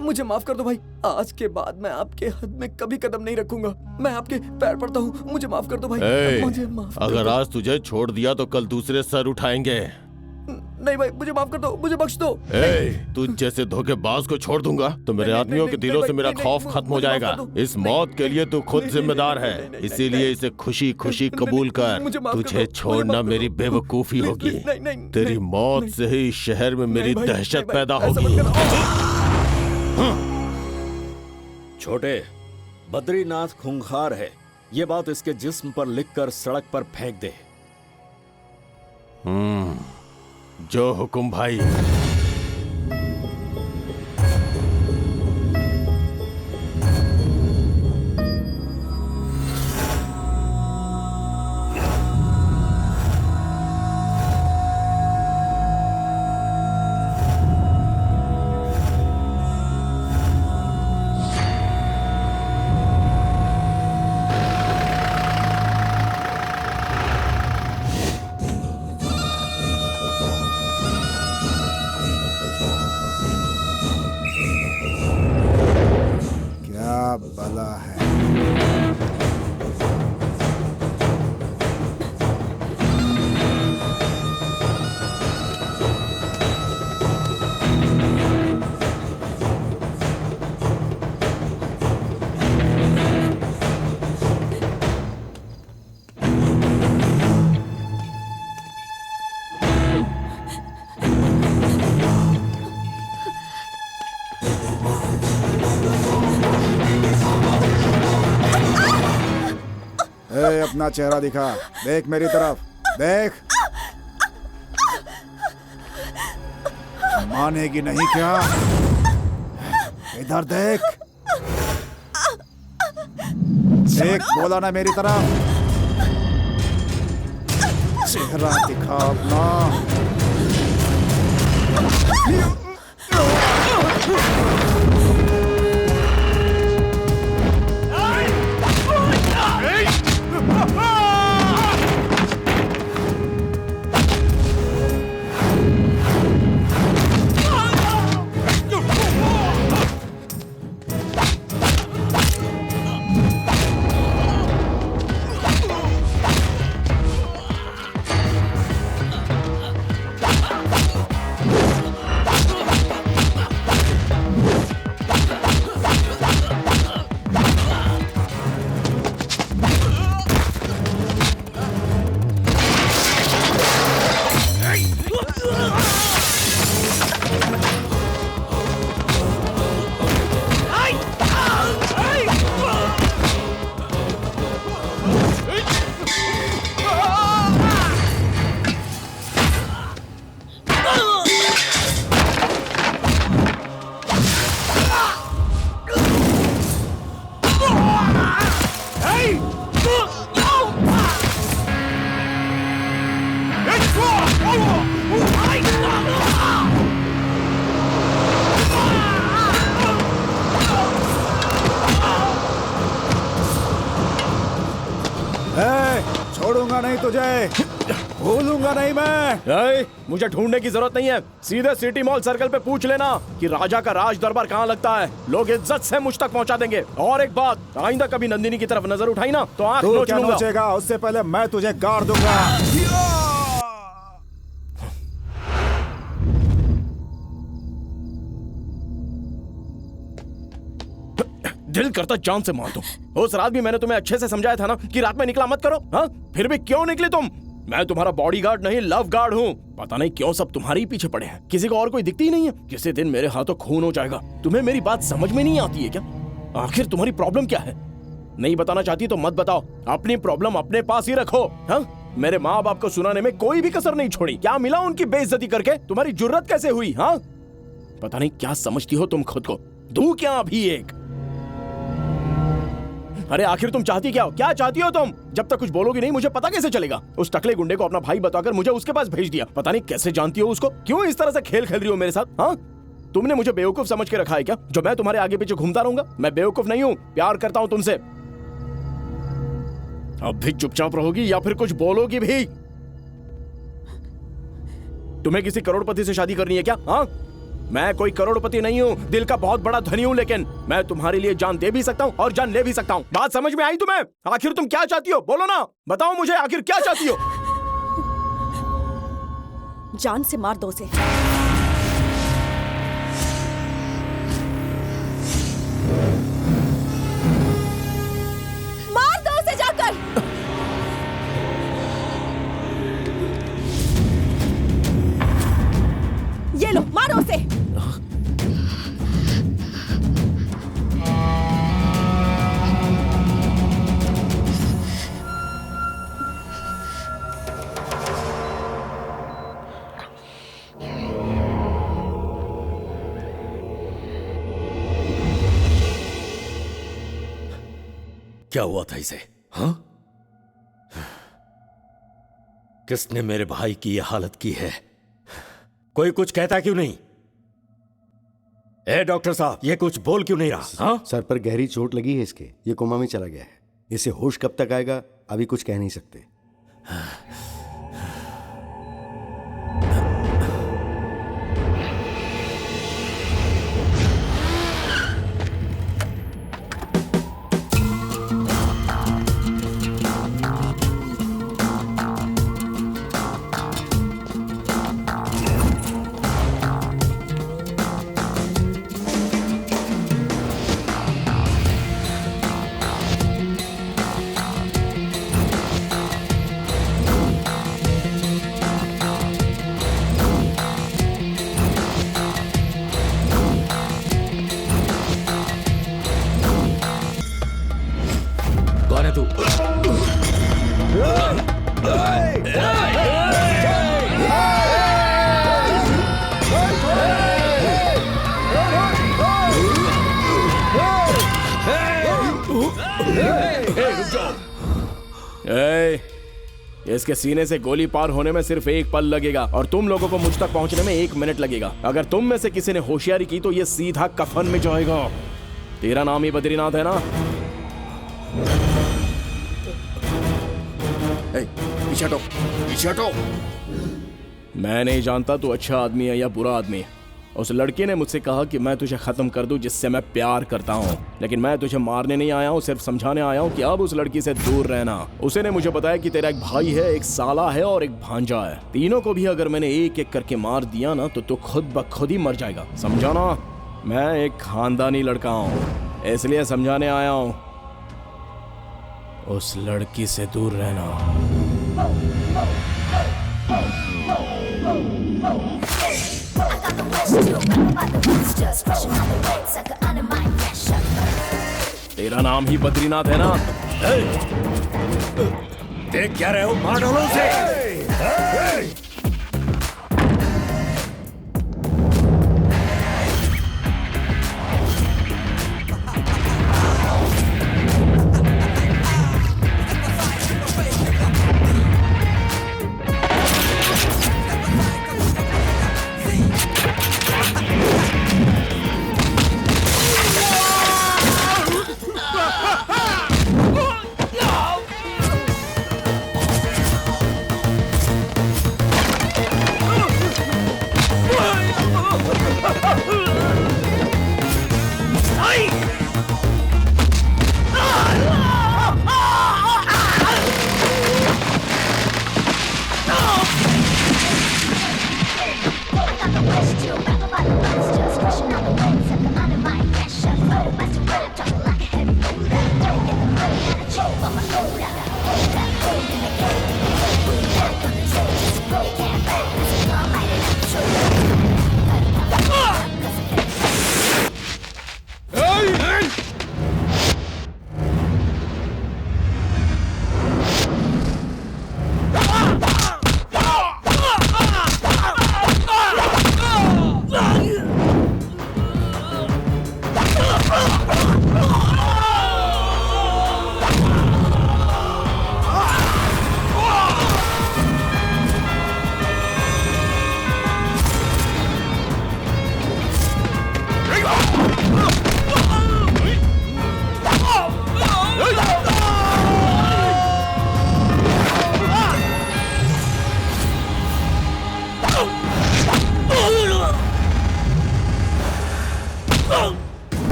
मुझे माफ कर दो भाई। आज के बाद मैं आपके हद में कभी कदम नहीं रखूंगा। मैं आपके पैर पड़ता हूँ, मुझे माफ कर दो भाई। मुझे माफ कर अगर दो। आज तुझे छोड़ दिया तो कल दूसरे सर उठाएंगे। नहीं भाई, मुझे माफ कर दो, मुझे बख्श दो। तू जैसे धोखेबाज को छोड़ दूंगा तो मेरे आदमियों के दिलों से मेरा खौफ खत्म हो जाएगा। इस मौत के लिए तू खुद जिम्मेदार है, इसीलिए इसे खुशी खुशी कबूल कर। तुझे छोड़ना मेरी बेवकूफी होगी। तेरी मौत से ही शहर में मेरी दहशत पैदा होगी। छोटे, बद्रीनाथ खूंखार है, ये बात इसके जिस्म पर लिखकर सड़क पर फेंक दे। जो हुकुम भाई। अपना चेहरा दिखा, देख मेरी तरफ, देख। मानेगी नहीं क्या? इधर देख, देख, बोला ना मेरी तरफ, चेहरा दिखा अपना। छोड़ूंगा नहीं तुझे, भूलूंगा नहीं मैं। मुझे ढूंढने की जरूरत नहीं है, सीधे सिटी मॉल सर्कल पे पूछ लेना कि राजा का राज दरबार कहाँ लगता है। लोग इज्जत से मुझ तक पहुंचा देंगे। और एक बात, आइंदा कभी नंदिनी की तरफ नजर उठाई ना तो आंख नोच लूंगा। नोचेगा, उससे पहले मैं तुझे गाड़ दूंगा। दिल करता जान से मार दूं। उस रात भी मैंने तुम्हें अच्छे से समझाया था ना कि रात में निकला मत करो। हाँ, फिर भी क्यों निकले तुम? मैं तुम्हारा बॉडीगार्ड नहीं, लव गार्ड हूँ। पता नहीं क्यों सब तुम्हारे ही पीछे पड़े हैं, किसी को और कोई दिखती ही नहीं है। किसी दिन मेरे हाथों खून हो जाएगा। तुम्हें मेरी बात समझ में नहीं आती है क्या? आखिर तुम्हारी प्रॉब्लम क्या है? नहीं बताना चाहती तो मत बताओ, अपनी प्रॉब्लम अपने पास ही रखो। हाँ, मेरे माँ बाप को सुनाने में कोई भी कसर नहीं छोड़ी। क्या मिला उनकी बेइज्जती करके? तुम्हारी जुर्रत कैसे हुई? हाँ, पता नहीं क्या समझती हो तुम खुद को। दूं क्या अभी एक? अरे आखिर तुम चाहती क्या हो? क्या चाहती हो तुम? जब तक कुछ बोलोगी नहीं मुझे पता कैसे चलेगा? उस टकले गुंडे को अपना भाई बताकर मुझे उसके पास भेज दिया। पता नहीं कैसे जानती हो उसको? क्यों इस तरह से खेल खेल रही हो मेरे साथ? हाँ, तुमने मुझे बेवकूफ समझ के रखा है क्या, जो मैं तुम्हारे आगे पीछे घूमता रहूंगा? मैं बेवकूफ नहीं हूँ, प्यार करता हूँ तुमसे। अब भी चुपचाप रहोगी या फिर कुछ बोलोगी भी? तुम्हें किसी करोड़पति से शादी करनी है क्या? हाँ, मैं कोई करोड़पति नहीं हूँ, दिल का बहुत बड़ा धनी हूँ, लेकिन मैं तुम्हारे लिए जान दे भी सकता हूँ और जान ले भी सकता हूँ। बात समझ में आई तुम्हें? आखिर तुम क्या चाहती हो? बोलो ना, बताओ मुझे, आखिर क्या चाहती हो? जान से मार दो उसे। मार दो उसे जाकर। ये लो, मारो उसे। क्या हुआ था इसे? हाँ, किसने मेरे भाई की यह हालत की है? कोई कुछ कहता क्यों नहीं? ए डॉक्टर साहब, ये कुछ बोल क्यों नहीं रहा? हाँ? सर पर गहरी चोट लगी है इसके, ये कोमा में चला गया है। इसे होश कब तक आएगा अभी कुछ कह नहीं सकते। इसके सीने से गोली पार होने में सिर्फ 1 पल लगेगा और तुम लोगों को मुझ तक पहुंचने में 1 मिनट लगेगा। अगर तुम में से किसी ने होशियारी की तो ये सीधा कफन में जाएगा। तेरा नाम ही बद्रीनाथ है ना? पीछे हटो, पीछे हटो। मैं नहीं जानता तू अच्छा आदमी है या बुरा आदमी। उस लड़के ने मुझसे कहा कि मैं तुझे खत्म कर दूं जिससे मैं प्यार करता हूं, लेकिन मैं तुझे मारने नहीं आया हूं, सिर्फ समझाने आया हूं कि अब उस लड़की से दूर रहना। उसे ने मुझे बताया कि तेरा एक भाई है, एक साला है और एक भांजा है। तीनों को भी अगर मैंने एक एक करके मार दिया ना तो तू खुद ब खुद ही मर जाएगा, समझा ना? मैं एक खानदानी लड़का हूं, इसलिए समझाने आया हूं, उस लड़की से दूर रहना। तेरा नाम ही बद्रीनाथ है ना? देख क्या रहे हो, मार डालो उसे।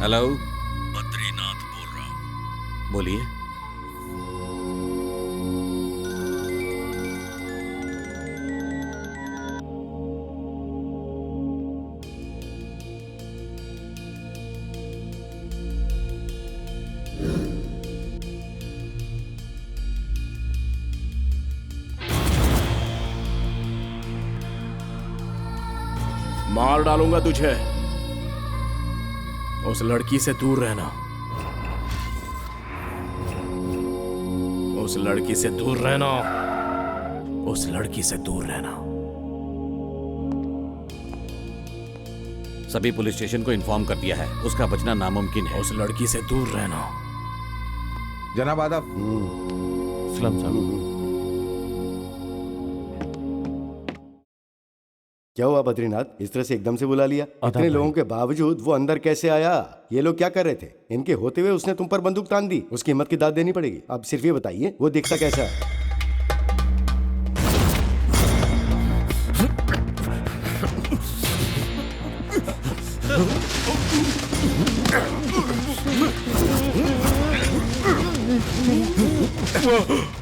हेलो, बद्रीनाथ बोल रहा हूँ। बोलिए। मार डालूंगा तुझे। उस लड़की से दूर रहना, उस लड़की से दूर रहना, उस लड़की से दूर रहना। सभी पुलिस स्टेशन को इन्फॉर्म कर दिया है, उसका बचना नामुमकिन है। उस लड़की से दूर रहना। जनाब आदाब। सलाम साहब। क्या हुआ बद्रीनाथ, इस तरह से एकदम से बुला लिया? इतने लोगों के बावजूद वो अंदर कैसे आया? ये लोग क्या कर रहे थे? इनके होते हुए उसने तुम पर बंदूक तान दी, उसकी हिम्मत की दाद देनी पड़ेगी। अब सिर्फ ये बताइए वो दिखता कैसा है?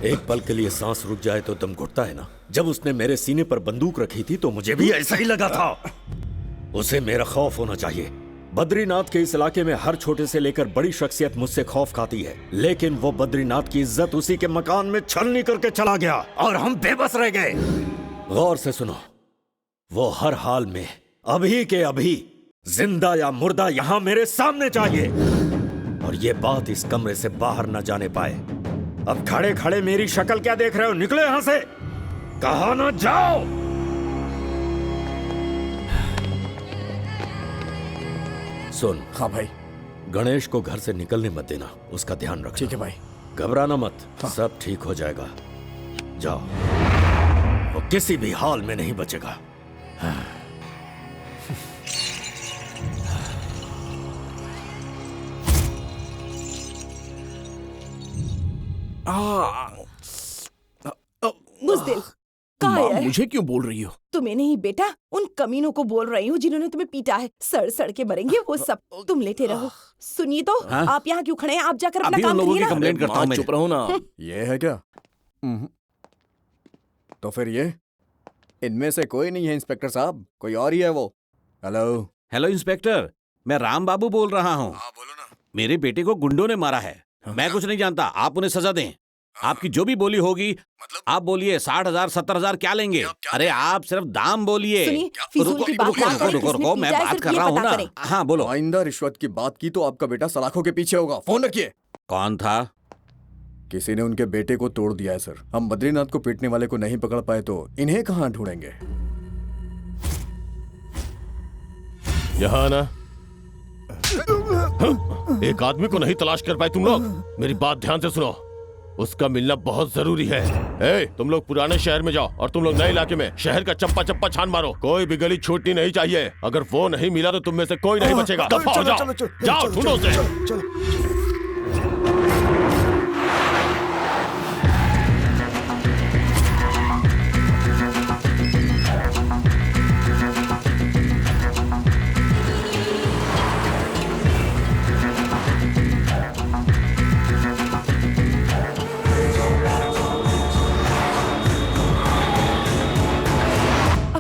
एक पल के लिए सांस रुक जाए तो दम घुटता है ना। जब उसने मेरे सीने पर बंदूक रखी थी तो मुझे भी ऐसा ही लगा था। उसे मेरा खौफ होना चाहिए। बद्रीनाथ के इस इलाके में हर छोटे से लेकर बड़ी शख्सियत मुझसे खौफ खाती है, लेकिन वो बद्रीनाथ की इज्जत उसी के मकान में छलनी करके चला गया और हम बेबस रह गए। गौर से सुनो, वो हर हाल में अभी के अभी जिंदा या मुर्दा यहां मेरे सामने चाहिए, और ये बात इस कमरे से बाहर न जाने पाए। अब खड़े खड़े मेरी शक्ल क्या देख रहे हो? निकलो यहां से, कहा ना जाओ। सुन। हाँ भाई। गणेश को घर से निकलने मत देना, उसका ध्यान रखना। ठीक है भाई। घबराना मत। हाँ। सब ठीक हो जाएगा। जाओ, वो किसी भी हाल में नहीं बचेगा। हाँ। बुज़दिल, कहाँ है? मुझे क्यों बोल रही हो? तुम्हें नहीं बेटा, उन कमीनों को बोल रही हूँ जिन्होंने तुम्हें पीटा है। सड़ सड़ के मरेंगे वो सब। तुम लेटे रहो। सुनिए तो, आप यहाँ क्यों खड़े हैं? आप जाकर अपना काम करिए ना। कंप्लेंट करता हूँ। चुप रहो ना। ये है क्या? तो फिर ये इनमें से कोई नहीं है इंस्पेक्टर साहब, कोई और ही है वो। हेलो। हेलो इंस्पेक्टर, मैं राम बाबू बोल रहा हूँ। बोलो ना। मेरे बेटे को गुंडों ने मारा है। मैं कुछ नहीं जानता, आप उन्हें सजा दें। आपकी जो भी बोली होगी, मतलब आप बोलिए 60,000 70,000 क्या लेंगे? अरे आप सिर्फ दाम बोलिए। रुको, मैं बात कर रहा हूँ ना। हाँ बोलो। आइंदा रिश्वत की बात की तो आपका बेटा सलाखों के पीछे होगा। फोन रखिए। कौन था? किसी ने उनके बेटे को तोड़ दिया है सर। हम बद्रीनाथ को पीटने वाले को नहीं पकड़ पाए तो इन्हें कहाँ ढूंढेंगे? यहाँ ना एक आदमी को नहीं तलाश कर पाए तुम लोग? मेरी बात ध्यान से सुनो, उसका मिलना बहुत जरूरी है। तुम लोग पुराने शहर में जाओ और तुम लोग नए इलाके में शहर का चप्पा चप्पा छान मारो। कोई भी गली छूटनी नहीं चाहिए। अगर वो नहीं मिला तो तुम में से कोई नहीं बचेगा। जाओ ढूंढो उसे।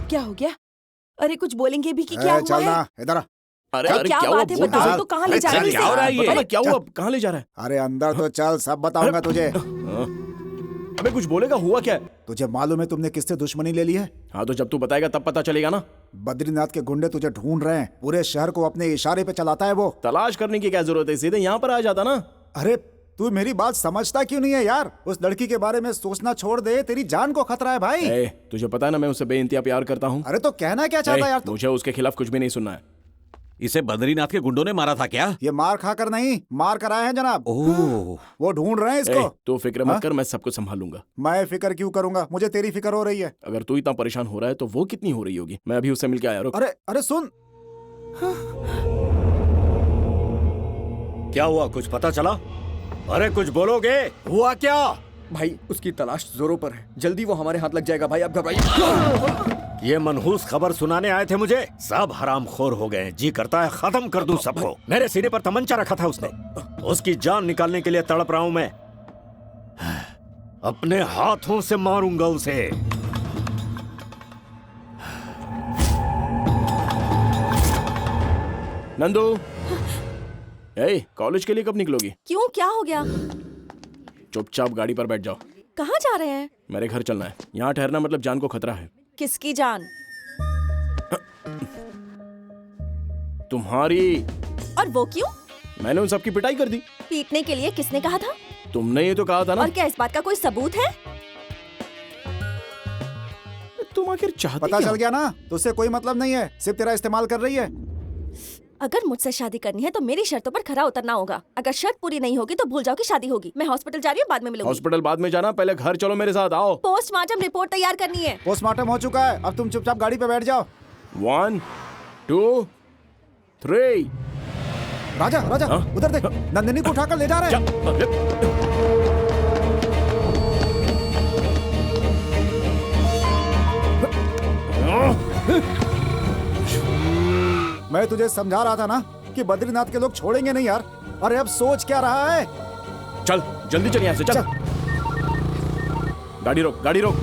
क्या हो गया? अरे कुछ बोलेंगे भी कि क्या हुआ चलना है? इधर। अरे क्या बात है? बताओ तो, कहाँ ले जा रहे हैं? क्या हुआ? कहाँ ले जा रहा है? अरे अंदर तो चल, सब बताऊंगा तुझे। अबे कुछ बोलेगा, हुआ क्या है? तुझे मालूम है तुमने किससे दुश्मनी ले ली है? हाँ तो जब तू बताएगा तब पता चलेगा ना। बद्रीनाथ के गुंडे तुझे ढूंढ रहे हैं। पूरे शहर को अपने इशारे पे चलाता है वो। तलाश करने की क्या जरूरत है, सीधे यहाँ पर आ जाता ना। अरे तू मेरी बात समझता क्यों नहीं है यार? उस लड़की के बारे में सोचना छोड़ दे, तेरी जान को खतरा है भाई। तुझे पता है ना मैं उससे बेइंतहा प्यार करता हूँ। अरे तो कहना क्या चाहता है यार तू? मुझे उसके खिलाफ कुछ भी नहीं सुनना है। इसे बद्रीनाथ के गुंडों ने मारा था क्या? ये मार खाकर नहीं, मार कर आए हैं जनाब। ओह, वो ढूंढ रहे हैं इसको। तो फिक्र मत कर, मैं सब कुछ संभालूंगा। मैं फिक्र क्यों करूंगा? मुझे तेरी फिक्र हो रही है। अगर तू इतना परेशान हो रहा है तो वो कितनी हो रही होगी। मैं अभी उससे मिलके आया। रुक। अरे सुन। क्या हुआ, कुछ पता चला? अरे कुछ बोलोगे, हुआ क्या? भाई उसकी तलाश जोरों पर है, जल्दी वो हमारे हाथ लग जाएगा। भाई आप घबराइए। ये मनहूस खबर सुनाने आए थे मुझे। सब हरामखोर हो गए। जी करता है खत्म कर दूं सबको। मेरे सीने पर तमंचा रखा था उसने। उसकी जान निकालने के लिए तड़प रहा हूं मैं। अपने हाथों से मारूंगा उसे। नंदू, कॉलेज के लिए कब निकलोगी? क्यों, क्या हो गया? चुपचाप गाड़ी पर बैठ जाओ। कहाँ जा रहे हैं? मेरे घर चलना है। यहाँ ठहरना मतलब जान को खतरा है। किसकी जान? तुम्हारी। और वो क्यों? मैंने उन सबकी पिटाई कर दी। पीटने के लिए किसने कहा था? तुमने ये तो कहा था ना। और क्या इस बात का कोई सबूत है? तुम आखिर चाहती पता क्या? चल गया ना, तो उससे कोई मतलब नहीं है, सिर्फ तेरा इस्तेमाल कर रही है। अगर मुझसे शादी करनी है तो मेरी शर्तों पर खरा उतरना होगा। अगर शर्त पूरी नहीं होगी तो भूल जाओ कि शादी होगी। मैं हॉस्पिटल जा रही हूँ, बाद में मिलूंगी। हॉस्पिटल बाद में जाना, पहले घर चलो मेरे साथ, आओ। पोस्टमार्टम रिपोर्ट तैयार करनी है। पोस्टमार्टम हो चुका है, अब तुम चुपचाप गाड़ी पे बैठ जाओ। 1 2 3। राजा राजा उधर देख, नंदिनी को उठाकर ले जा रहे हैं। मैं तुझे समझा रहा था ना कि बद्रीनाथ के लोग छोड़ेंगे नहीं यार। अरे अब सोच क्या रहा है? चल जल्दी चल यहाँ से, चल। गाड़ी रोक, गाड़ी रोक।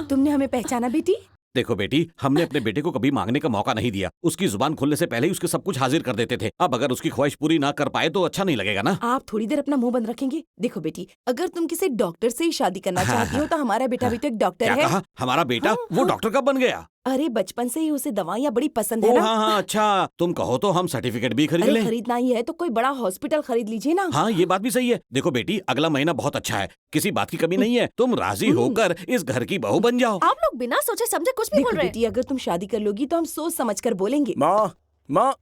तुमने हमें पहचाना बेटी? देखो बेटी, हमने अपने बेटे को कभी मांगने का मौका नहीं दिया। उसकी जुबान खुलने से पहले ही उसके सब कुछ हाजिर कर देते थे। अब अगर उसकी ख्वाहिश पूरी ना कर पाए तो अच्छा नहीं लगेगा ना। आप थोड़ी देर अपना मुंह बंद रखेंगे? देखो बेटी, अगर तुम किसी डॉक्टर से ही शादी करना चाहती हो तो हमारा बेटा भी तो एक डॉक्टर क्या है। कहा? हमारा बेटा? वो डॉक्टर कब बन गया? अरे बचपन से ही उसे दवाइयाँ बड़ी पसंद है ओ ना। हाँ, अच्छा तुम कहो तो हम सर्टिफिकेट भी खरीद अरे लें। खरीदना ही है तो कोई बड़ा हॉस्पिटल खरीद लीजिए ना। हाँ ये बात भी सही है। देखो बेटी, अगला महीना बहुत अच्छा है, किसी बात की कमी नहीं है। तुम राजी होकर इस घर की बहू बन जाओ। आप लोग बिना सोचे समझे कुछ भी बोल रहे हैं। बेटी, अगर तुम शादी कर लोगी तो हम सोच समझ कर बोलेंगे। माँ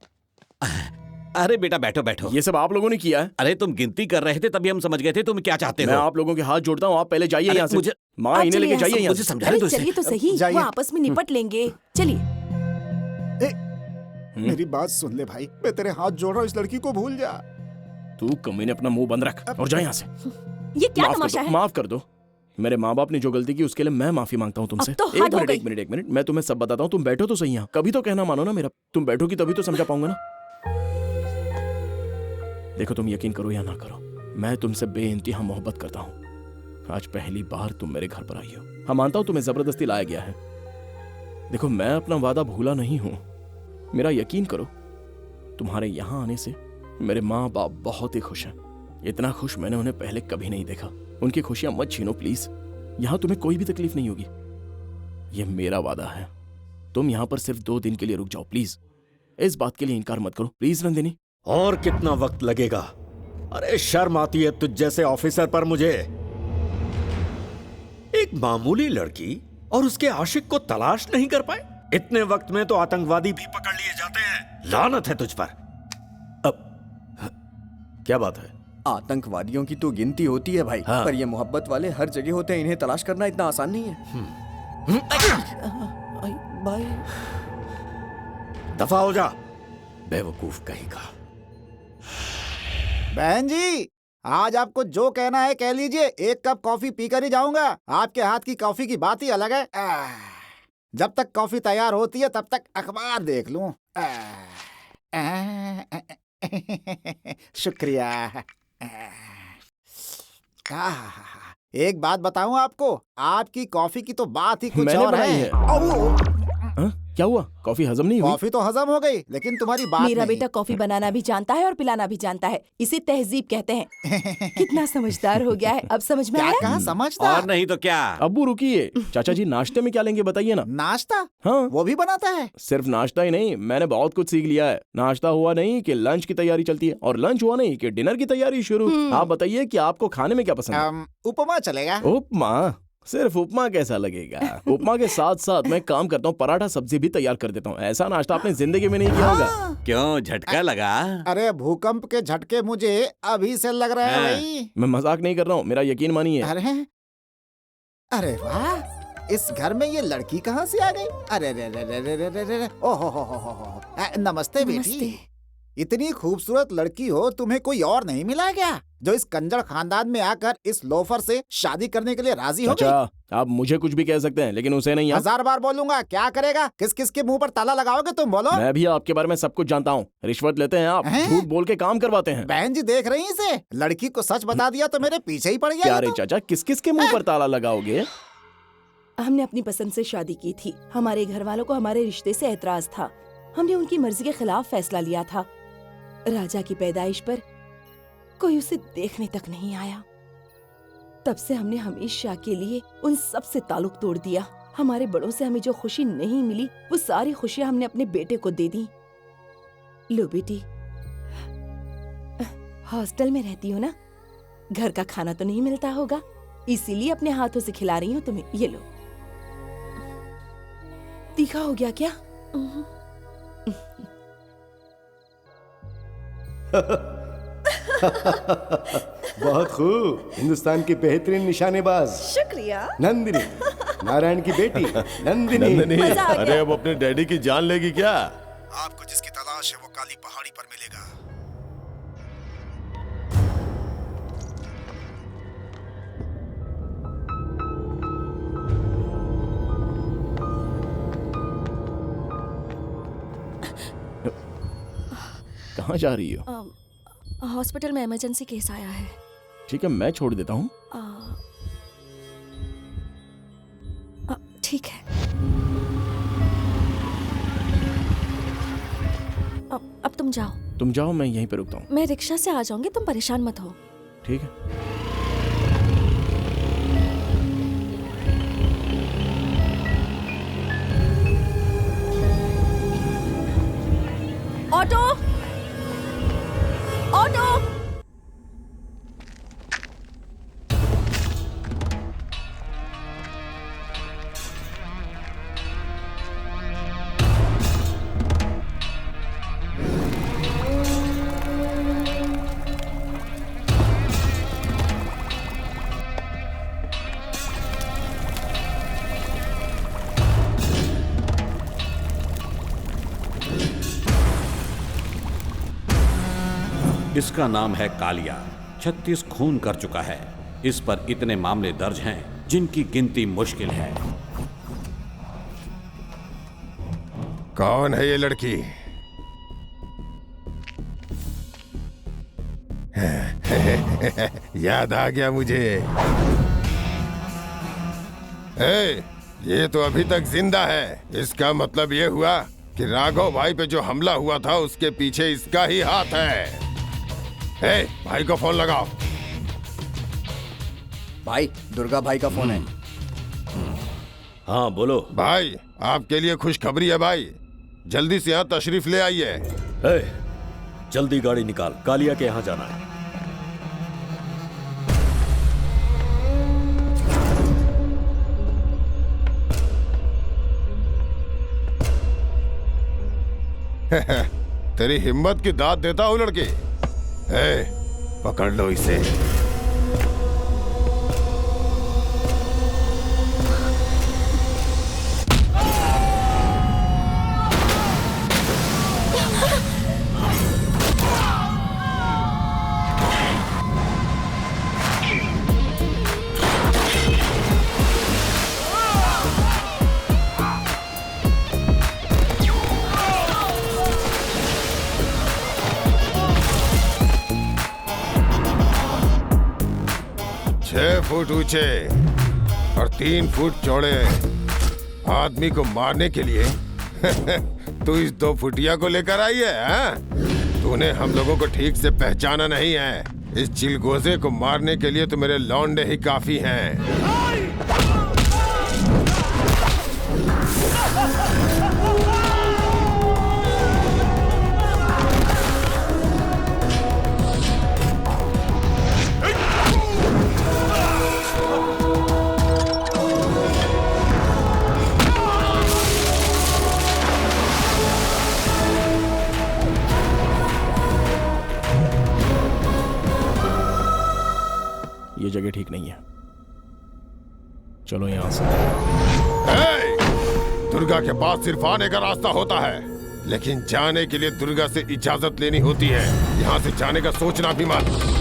अरे बेटा बैठो बैठो। ये सब आप लोगों ने किया है? अरे तुम गिनती कर रहे थे तभी हम समझ गए थे तुम क्या चाहते हो। मैं आप लोगों के हाथ जोड़ता हूँ, आप पहले जाइए यहाँ से। मुझे माँ इन्हें लेके जाइए यहाँ मुझे से। समझाने दो इसे। चलिए तो सही, वो आपस में निपट लेंगे। चलिए। मेरी बात सुन ले भाई, मैं तेरे हाथ जोड़ रहा हूँ, इस लड़की को भूल जा। तू कमीने अपना मुंह बंद रख और जा यहाँ से। ये क्या तमाशा है? माफ कर दो। मेरे माँ बाप ने जो गलती की उसके लिए मैं माफी मांगता हूँ तुमसे। अब तो हद हो गई। एक मिनट, मैं तुम्हें सब बताता हूँ। तुम बैठो तो सही यहाँ, कभी तो कहना मानो ना मेरा। तुम बैठोगी तभी तो समझा पाऊंगा ना। देखो तुम यकीन करो या ना करो, मैं तुमसे बेइंतहा मोहब्बत करता हूँ। आज पहली बार तुम मेरे घर पर आई हो। हाँ मानता हूँ तुम्हें जबरदस्ती लाया गया है। देखो मैं अपना वादा भूला नहीं हूँ, मेरा यकीन करो। तुम्हारे यहाँ आने से मेरे माँ बाप बहुत ही खुश हैं। इतना खुश मैंने उन्हें पहले कभी नहीं देखा। उनकी खुशियां मत छीनो प्लीज। यहाँ तुम्हें कोई भी तकलीफ नहीं होगी, ये मेरा वादा है। तुम यहाँ पर सिर्फ 2 दिन के लिए रुक जाओ प्लीज। इस बात के लिए इनकार मत करो प्लीज नंदिनी। और कितना वक्त लगेगा? अरे शर्म आती है तुझ जैसे ऑफिसर पर मुझे। एक मामूली लड़की और उसके आशिक को तलाश नहीं कर पाए? इतने वक्त में तो आतंकवादी भी पकड़ लिए जाते हैं। लानत है तुझ पर। अब क्या बात है? आतंकवादियों की तो गिनती होती है भाई, पर ये मोहब्बत वाले हर जगह होते हैं। इन्हें तलाश करना इतना आसान नहीं है। भाई दफा हो जा, बेवकूफ कहीं का। बहन जी, आज आपको जो कहना है कह लीजिए। 1 कप कॉफी पीकर ही जाऊंगा। आपके हाथ की कॉफी की बात ही अलग है। जब तक कॉफी तैयार होती है तब तक अखबार देख लूं। शुक्रिया। एक बात बताऊं आपको, आपकी कॉफी की तो बात ही कुछ मैंने और बनाई है। क्या हुआ? कॉफी हजम नहीं हुई? कॉफी तो हजम हो गई, लेकिन तुम्हारी बात मेरा नहीं। बेटा कॉफी बनाना भी जानता है और पिलाना भी जानता है। इसे तहजीब कहते हैं। कितना समझदार हो गया है, अब समझ में आया? क्या कहा समझदार? और नहीं तो क्या। अब्बू रुकिए, चाचा जी नाश्ते में क्या लेंगे बताइए ना। नाश्ता? हाँ वो भी बनाता है? सिर्फ नाश्ता ही नहीं, मैंने बहुत कुछ सीख लिया है। नाश्ता हुआ नहीं कि लंच की तैयारी चलती है, और लंच हुआ नहीं कि डिनर की तैयारी शुरू। आप बताइए कि आपको खाने में क्या पसंद है? उपमा चलेगा। उपमा? सिर्फ उपमा कैसा लगेगा? उपमा के साथ साथ मैं काम करता हूँ, पराठा सब्जी भी तैयार कर देता हूँ। ऐसा नाश्ता आपने जिंदगी में नहीं किया होगा। क्यों, झटका लगा? अरे भूकंप के झटके मुझे अभी से लग रहे हैं भाई। मैं मजाक नहीं कर रहा हूँ, मेरा यकीन मानिए। अरे वाह, इस घर में ये लड़की कहाँ से आ गई? अरे रे रे रे रे रे रे, ओहो, नमस्ते बेटी। इतनी खूबसूरत लड़की हो, तुम्हें कोई और नहीं मिला क्या जो इस कंजर खानदान में आकर इस लोफर से शादी करने के लिए राजी हो गई? आप मुझे कुछ भी कह सकते हैं, लेकिन उसे नहीं। 1000 बार बोलूंगा, क्या करेगा? किस किस के मुंह पर ताला लगाओगे तुम? बोलो। मैं भी आपके बारे में सब कुछ जानता हूँ। रिश्वत लेते हैं आप, झूठ बोल के काम करवाते हैं। बहन जी देख रही इसे, लड़की को सच बता दिया तो मेरे पीछे ही पड़ गया। क्या रे चाचा, किस किस के मुंह पर ताला लगाओगे? हमने अपनी पसंद से शादी की थी। हमारे घर वालों को हमारे रिश्ते से ऐतराज था। हमने उनकी मर्जी के खिलाफ फैसला लिया था। राजा की पैदाइश पर कोई उसे देखने तक नहीं आया। तब से हमने हमेशा के लिए उन सब से ताल्लुक तोड़ दिया। हमारे बड़ों से हमें जो खुशी नहीं मिली वो सारी खुशियां हमने अपने बेटे को दे दी। लो बेटी, हॉस्टल में रहती हो ना, घर का खाना तो नहीं मिलता होगा, इसीलिए अपने हाथों से खिला रही हूँ तुम्हें। ये लो। तीखा हो गया क्या? बहुत खूब। हिंदुस्तान की बेहतरीन निशानेबाज शुक्रिया। नंदिनी, नारायण की बेटी नंदिनी। नंदिनी, अरे अब अपने डैडी की जान लेगी क्या? आपको जिसकी तलाश है वो काली पहाड़ी पर मिलेगा। कहाँ जा रही हो? हॉस्पिटल में इमरजेंसी केस आया है। ठीक है, मैं छोड़ देता हूँ। ठीक है। अब तुम जाओ। तुम जाओ, मैं यहीं पे रुकता हूँ। मैं रिक्शा से आ जाऊंगी, तुम परेशान मत हो। ठीक है। Auto, auto. इसका नाम है कालिया। 36 खून कर चुका है। इस पर इतने मामले दर्ज हैं जिनकी गिनती मुश्किल है। कौन है ये लड़की? याद आ गया मुझे। ये तो अभी तक जिंदा है। इसका मतलब ये हुआ कि राघव भाई पे जो हमला हुआ था उसके पीछे इसका ही हाथ है। भाई को फोन लगाओ। भाई, दुर्गा भाई का फोन है। हाँ बोलो भाई, आपके लिए खुशखबरी है भाई। जल्दी से यहाँ तशरीफ ले आइए। जल्दी गाड़ी निकाल, कालिया के यहाँ जाना है। तेरी हिम्मत की दाद देता हूँ लड़की। पकड़ लो इसे। फुट ऊंचे और 3 फुट चौड़े आदमी को मारने के लिए तू इस 2 फुटिया को लेकर आई है? तूने हम लोगों को ठीक से पहचाना नहीं है। इस चिलगोजे को मारने के लिए तो मेरे लौंडे ही काफी हैं। ये जगह ठीक नहीं है, चलो यहाँ से। दुर्गा के पास सिर्फ आने का रास्ता होता है, लेकिन जाने के लिए दुर्गा से इजाजत लेनी होती है। यहाँ से जाने का सोचना भी मत।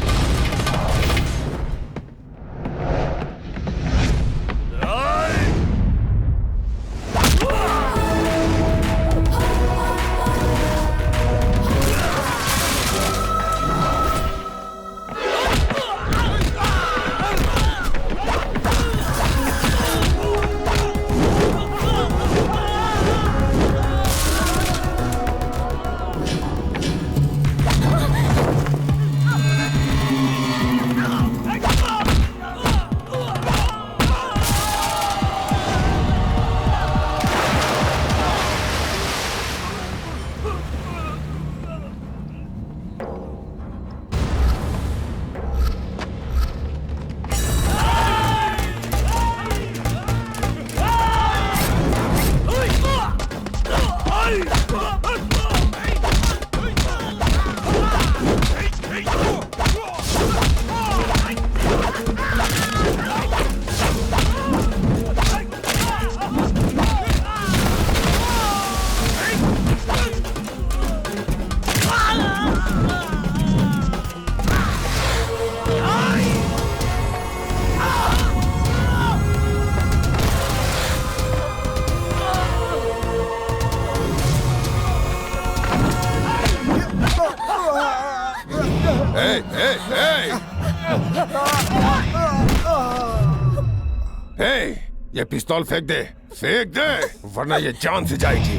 ये पिस्तौल फेंक दे, फेंक दे, वरना ये जान से जाएगी।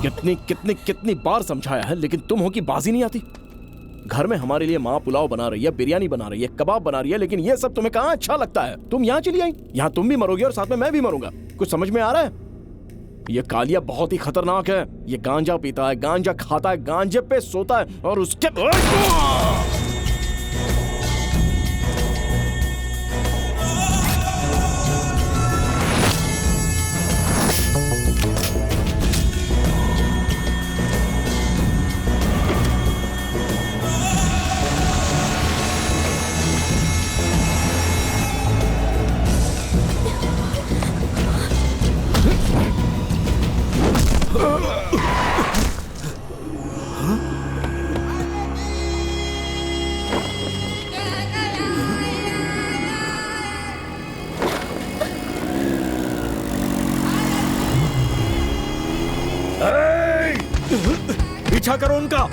कितनी कितनी कितनी बार समझाया है, लेकिन तुम हो कि बाजी नहीं आती। घर में हमारे लिए माँ पुलाव बना रही है, बिरयानी बना रही है, कबाब बना रही है, लेकिन ये सब तुम्हें कहाँ अच्छा लगता है। तुम यहाँ चली आई, यहाँ तुम भी मरोगे और साथ में मैं भी मरूंगा। कुछ समझ में आ रहा है? ये कालिया बहुत ही खतरनाक है। ये गांजा पीता है, गांजा खाता है, गांजे पे सोता है और उसके पीछा करो उनका।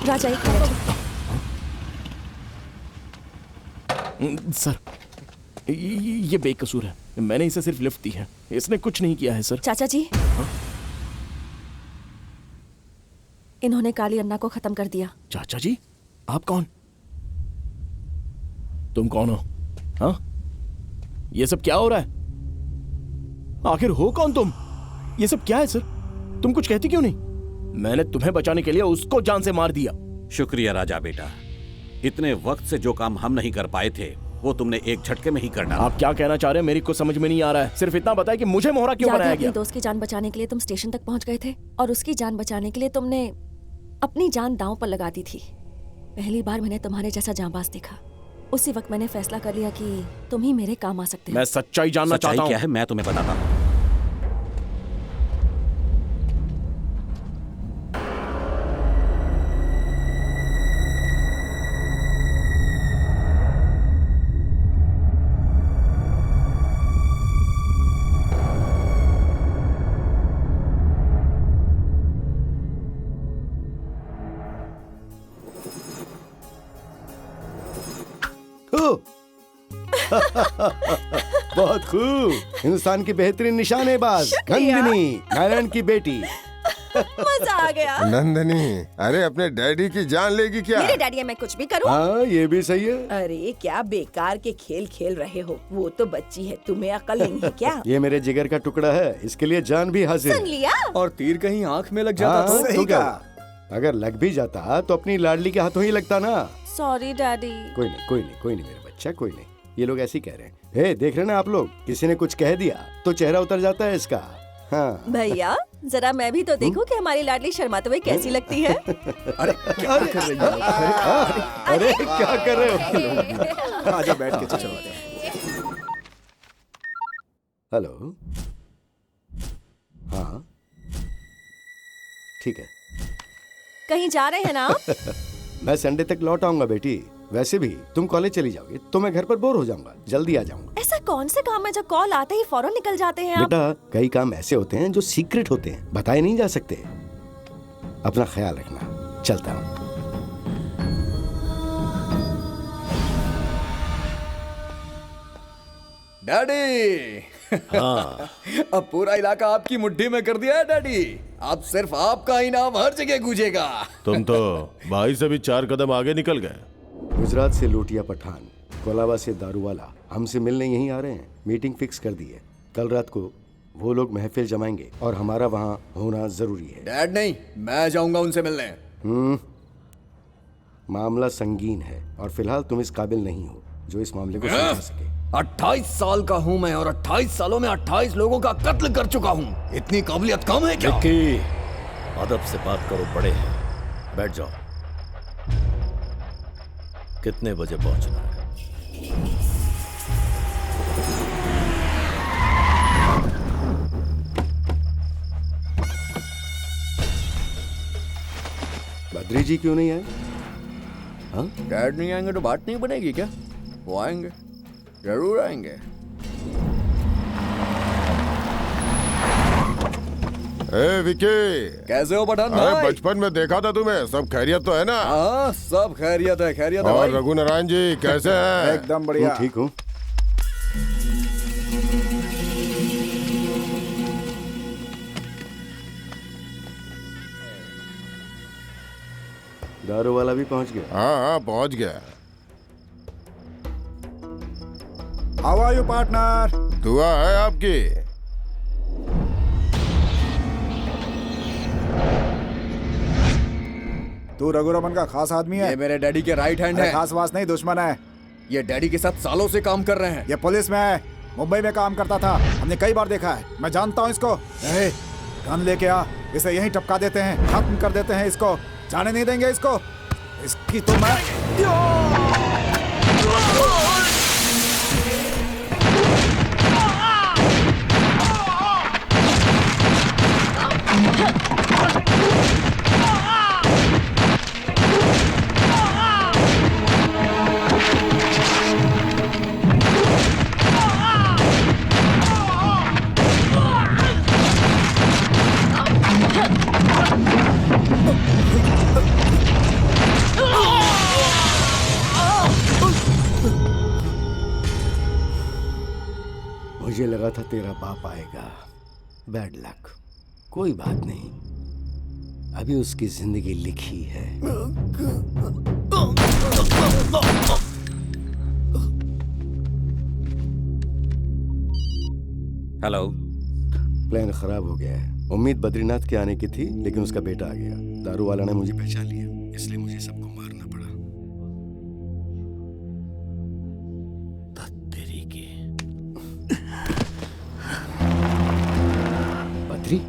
राजा एक मिनट। सर, ये बेकसूर है। मैंने इसे सिर्फ लिफ्ट दी है, इसने कुछ नहीं किया है सर। चाचा जी, इन्होंने काली अन्ना को खत्म कर दिया। चाचा जी, आप कौन? तुम कौन हो? हाँ, ये सब क्या हो रहा है? आखिर हो कौन तुम? ये सब क्या है सर? तुम कुछ कहती क्यों नहीं? मैंने तुम्हें बचाने के लिए उसको जान से मार दिया। शुक्रिया राजा बेटा, इतने वक्त से जो काम हम नहीं कर पाए थे वो तुमने एक झटके में ही कर डाला। आप क्या कहना चाह रहे हैं? मेरी कुछ समझ में नहीं आ रहा है। सिर्फ इतना बताएं कि मुझे मोहरा क्यों बनाया गया? अपने दोस्त की जान बचाने के लिए तुम स्टेशन तक पहुंच गए थे और उसकी जान बचाने के लिए तुमने अपनी जान दांव पर लगा दी थी। पहली बार मैंने तुम्हारे जैसा जांबाज देखा। उसी वक्त मैंने फैसला कर लिया कि तुम ही मेरे काम आ सकते हो। मैं सच्चाई जानना चाहता हूँ। क्या है मैं तुम्हें बताता हूँ। बहुत खूब। हिंदुस्तान की बेहतरीन निशानेबाज गंदिनी, नारायण की बेटी। मजा आ गया। नंदनी, अरे अपने डैडी की जान लेगी क्या? मेरे डैडी है, मैं कुछ भी करूं? हाँ ये भी सही है। अरे क्या बेकार के खेल खेल रहे हो, वो तो बच्ची है, तुम्हें अकल नहीं है क्या? ये मेरे जिगर का टुकड़ा है, इसके लिए जान भी हाजिर सुन लिया? और तीर कहीं आँख में लग जाता हाँ, तो तो क्या? अगर लग भी जाता तो अपनी लाडली के हाथों ही लगता ना। Sorry daddy. कोई नहीं कोई नहीं कोई नहीं मेरा बच्चा, कोई नहीं। ये लोग ऐसे ही कह रहे हैं। हे देख रहे ना आप लोग, किसी ने कुछ कह दिया तो चेहरा उतर जाता है इसका। हाँ भैया जरा मैं भी तो देखूं कि हमारी लाडली शर्माते हुए कैसी लगती है। अरे क्या कर रही हो? अरे क्या कर रहे हो? आजा बैठ के चलो आजा। हेलो, हाँ ठीक है। कहीं जा रहे हैं ना आप? मैं संडे तक लौट आऊंगा बेटी। वैसे भी तुम कॉलेज चली जाओगे तो मैं घर पर बोर हो जाऊंगा, जल्दी आ जाऊंगा। ऐसा कौन से काम है जो कॉल आते ही फौरन निकल जाते हैं आप? बेटा कई काम ऐसे होते हैं जो सीक्रेट होते हैं, बताए नहीं जा सकते। अपना ख्याल रखना, चलता हूँ। डैडी हाँ अब पूरा इलाका आपकी मुट्ठी में कर दिया है डैडी। अब सिर्फ आपका ही नाम हर जगह गूंजेगा। तुम तो भाई से भी 4 कदम आगे निकल गए। गुजरात से लोटिया पठान, कोलाबा से दारूवाला हमसे मिलने यहीं आ रहे हैं। मीटिंग फिक्स कर दी है। कल रात को वो लोग महफिल जमाएंगे और हमारा वहाँ होना जरूरी है। डैड नहीं, मैं जाऊंगा उनसे मिलने। मामला संगीन है और फिलहाल तुम इस काबिल नहीं हो जो इस मामले को समझ सके। 28 साल का हूँ मैं और 28 सालों में 28 लोगों का कत्ल कर चुका हूँ। इतनी काबिलियत कम है क्या? विक्की, अदब से बात करो, बड़े हैं। बैठ जाओ। कितने बजे पहुंचना है? बद्री जी क्यों नहीं आए? हाँ? डैड नहीं आएंगे तो बात नहीं बनेगी क्या? वो आएंगे, जरूर आएंगे। ए विकी, कैसे हो पठान अरे भाई? बचपन में देखा था तुम्हें, सब खैरियत तो है ना? हाँ सब खैरियत है, खैरियत है और भाई। रघुनारायण जी कैसे हैं? एकदम बढ़िया। ठीक हूँ। दारू वाला भी पहुंच गया? हाँ हाँ पहुंच गया। How are you partner? दुआ है आपकी। तू रघुरमन का खास आदमी है? ये मेरे डैडी के राइट हैंड है। खास वास नहीं, दुश्मन है। ये डैडी के साथ सालों से काम कर रहे हैं। ये पुलिस में है, मुंबई में काम करता था, हमने कई बार देखा है। मैं जानता हूँ इसको। गन लेके आ, इसे यहीं टपका देते हैं, खत्म कर देते हैं इसको, जाने नहीं देंगे इसको। इसकी तो मैं मुझे लगा था तेरा बाप आएगा। Bad luck. कोई बात नहीं, अभी उसकी जिंदगी लिखी है। हेलो। प्लान खराब हो गया है। उम्मीद बद्रीनाथ के आने की थी, लेकिन उसका बेटा आ गया। दारू वाला ने मुझे पहचान लिया, इसलिए मुझे सबको मारना पड़ा। बद्री,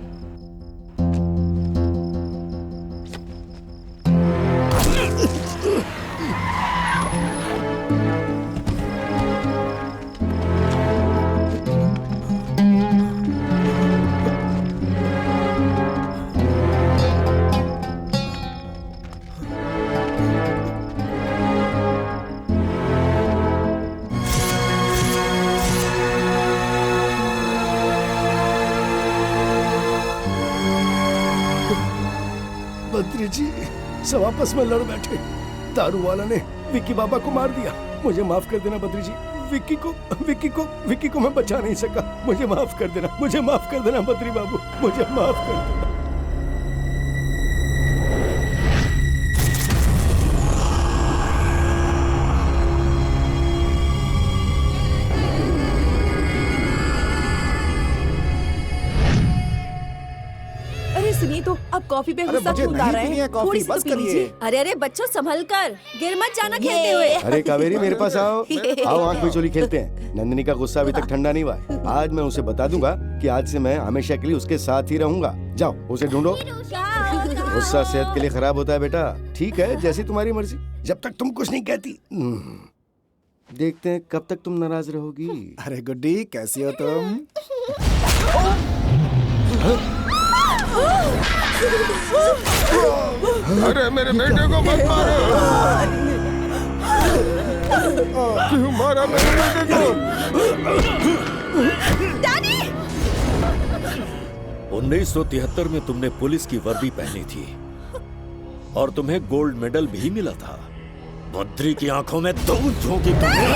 बद्री जी सब आपस में लड़ बैठे। दारू वाला ने विक्की बाबा को मार दिया। मुझे माफ कर देना बद्री जी। विक्की को मैं बचा नहीं सका। मुझे माफ कर देना, मुझे माफ कर देना बद्री बाबू, मुझे माफ कर देना। अब कॉफी पे अरे गुस्सा मुझे क्यों उतार नहीं रहे पीनी है हैं? कॉफी, थोड़ी सी बस तो पी लीजिए। करिए। अरे अरे बच्चों संभल कर, गिर मत जाना खेलते हुए। अरे कावेरी मेरे पास आओ आओ, आंख मिचोली खेलते हैं। नंदिनी का गुस्सा अभी तक ठंडा नहीं हुआ है। आज मैं उसे बता दूंगा कि आज से मैं हमेशा के लिए उसके साथ ही रहूंगा। जाओ उसे ढूंढो। गुस्सा सेहत के लिए खराब होता है बेटा। ठीक है, जैसी तुम्हारी मर्जी, जब तक तुम कुछ नहीं कहती। देखते हैं कब तक तुम नाराज रहोगी। अरे गुड्डी, कैसी हो तुम? अरे मेरे बेटे को मत मारो। क्यों मारा मेरे बेटे को? डैडी! 1973 में तुमने पुलिस की वर्दी पहनी थी और तुम्हें गोल्ड मेडल भी मिला था। बद्री की आंखों में दूध झोंकी तुमने।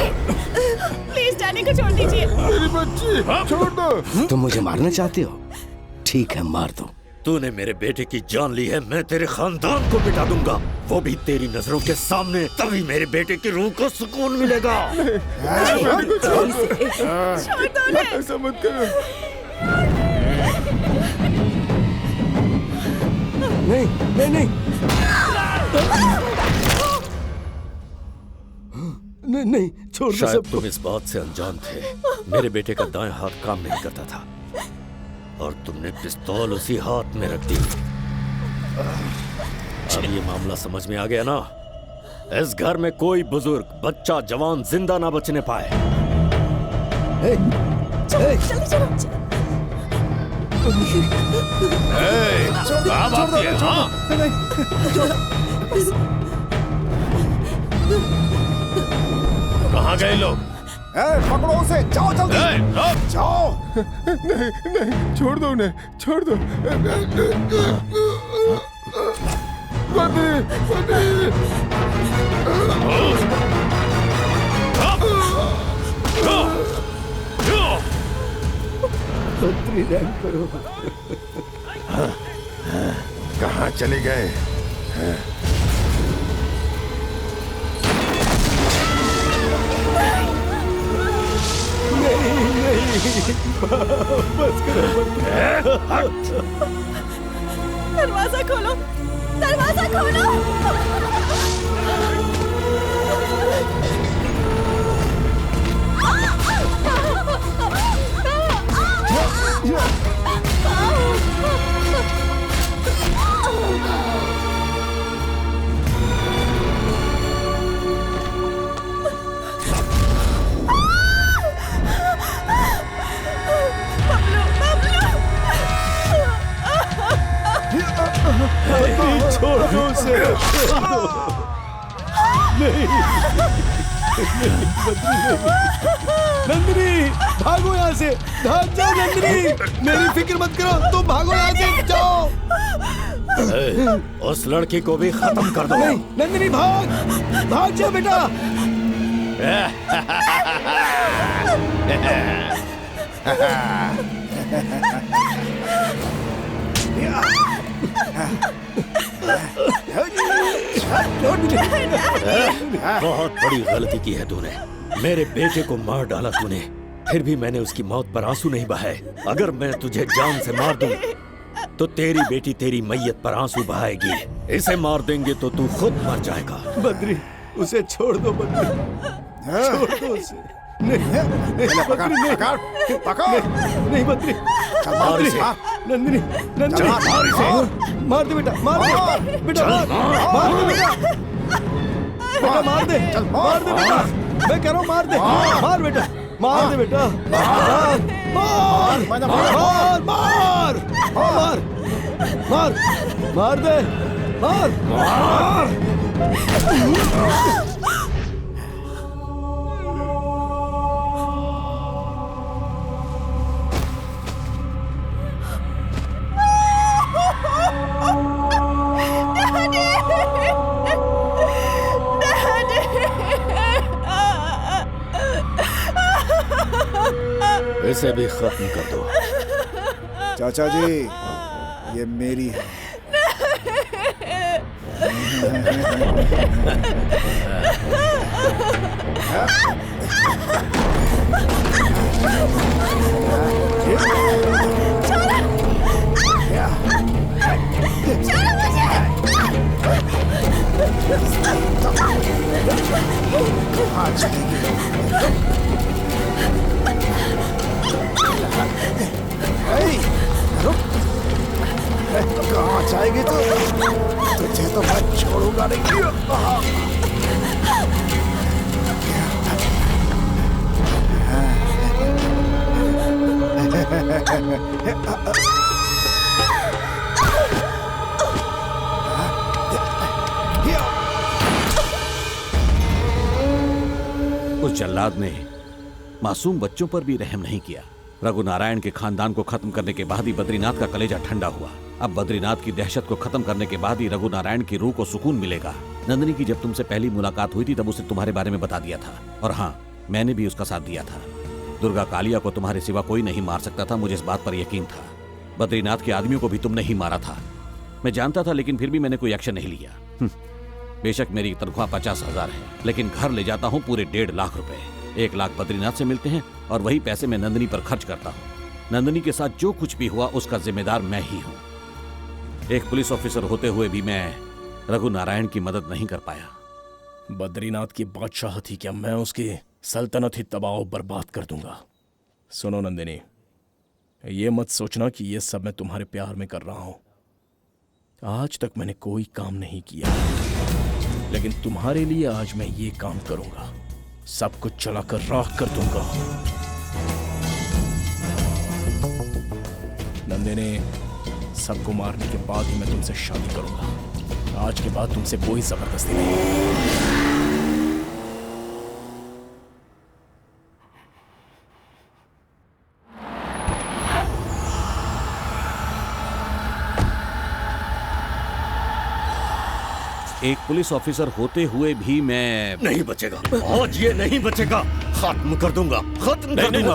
प्लीज डैडी को छोड़ दीजिए। मेरी बच्ची छोड़ दो। तुम मुझे मारना चाहते हो? ठीक है, मार दो। तूने मेरे बेटे की जान ली है, मैं तेरे खानदान को मिटा दूंगा, वो भी तेरी नजरों के सामने। तभी मेरे बेटे की रूह को सुकून मिलेगा। ऐसा मत करो। नहीं नहीं नहीं नहीं नहीं, छोड़ दो शायद सबको। तुम इस बात से अनजान थे, मेरे बेटे का दाएं हाथ काम नहीं करता था और तुमने पिस्तौल उसी हाथ में रख दी। अब ये मामला समझ में आ गया ना? इस घर में कोई बुजुर्ग, बच्चा, जवान जिंदा ना बचने पाए। जल्दी चलो। कहाँ गए लोग? पकड़ो उसे, जाओ जल्दी। जाओ। नहीं नहीं, छोड़ दो उन्हें, छोड़ दो। कहाँ चले गए? दरवाजा खोलो, दरवाजा खोलो। छोड़ दो उसे। नहीं नंदिनी, भागो यहाँ से, भाग जाओ नंदिनी, मेरी फिक्र मत करो, तुम भागो यहाँ से, जाओ। उस लड़की को भी खत्म कर दो। नहीं नंदिनी, भाग भाग जा बेटा। बहुत बड़ी गलती की है तूने, मेरे बेटे को मार डाला तूने, फिर भी मैंने उसकी मौत पर आंसू नहीं बहाए। अगर मैं तुझे जान से मार दूं तो तेरी बेटी तेरी मैयत पर आंसू बहाएगी। इसे मार देंगे तो तू खुद मर जाएगा। बद्री, उसे छोड़ दो बद्री, छोड़ दो उसे। नहीं नहीं बद्री, मार इसे। नंदिनी नंदिनी, मार दे बेटा, मार दे बेटा, मार दे बेटा, बेटा मार दे, मार दे बेटा, मैं कह रहा हूँ मार दे, मार बेटा, मार दे बेटा, मार मार मार मार मार मार मार दे, मार मार। इसे भी खत्म कर दो। चाचा जी, ये मेरी है। हाँ चलेगी। रुक, कहाँ जाएगी तू? तुझे तो मैं छोड़ूंगा नहीं। उस जल्लाद ने मासूम बच्चों पर भी रहम नहीं किया। रघुनारायण के खानदान को खत्म करने के बाद ही बद्रीनाथ का कलेजा ठंडा हुआ। अब बद्रीनाथ की दहशत को खत्म करने के बाद ही रघुनारायण की रूह को सुकून मिलेगा। नंदिनी की जब तुमसे पहली मुलाकात हुई थी तब उसे तुम्हारे बारे में बता दिया था, और हाँ, मैंने भी उसका साथ दिया था। दुर्गा कालिया को तुम्हारे सिवा कोई नहीं मार सकता था, मुझे इस बात पर यकीन था। बद्रीनाथ के आदमियों को भी तुमने ही मारा था, मैं जानता था, लेकिन फिर भी मैंने कोई एक्शन नहीं लिया। बेशक मेरी तनख्वाह 50,000 है, लेकिन घर ले जाता हूँ पूरे 1.5 लाख रुपए। 1 लाख बद्रीनाथ से मिलते हैं और वही पैसे मैं नंदिनी पर खर्च करता हूँ। नंदिनी के साथ जो कुछ भी हुआ उसका जिम्मेदार मैं ही हूँ। एक पुलिस ऑफिसर होते हुए भी मैं रघुनारायण की मदद नहीं कर पाया। बद्रीनाथ की बादशाह थी क्या? मैं उसकी सल्तनत ही तबाह बर्बाद कर दूंगा। सुनो नंदिनी, ये मत सोचना कि ये सब मैं तुम्हारे प्यार में कर रहा हूं। आज तक मैंने कोई काम नहीं किया, लेकिन तुम्हारे लिए आज मैं ये काम करूंगा। सब कुछ चलाकर राख कर दूंगा। नंदिनी, सबको मारने के बाद ही मैं तुमसे शादी करूंगा। आज के बाद तुमसे कोई जबरदस्ती नहीं। एक पुलिस ऑफिसर होते हुए भी मैं नहीं बचेगा। आज ये नहीं बचेगा। खत्म कर दूंगा, खत्म कर दूंगा।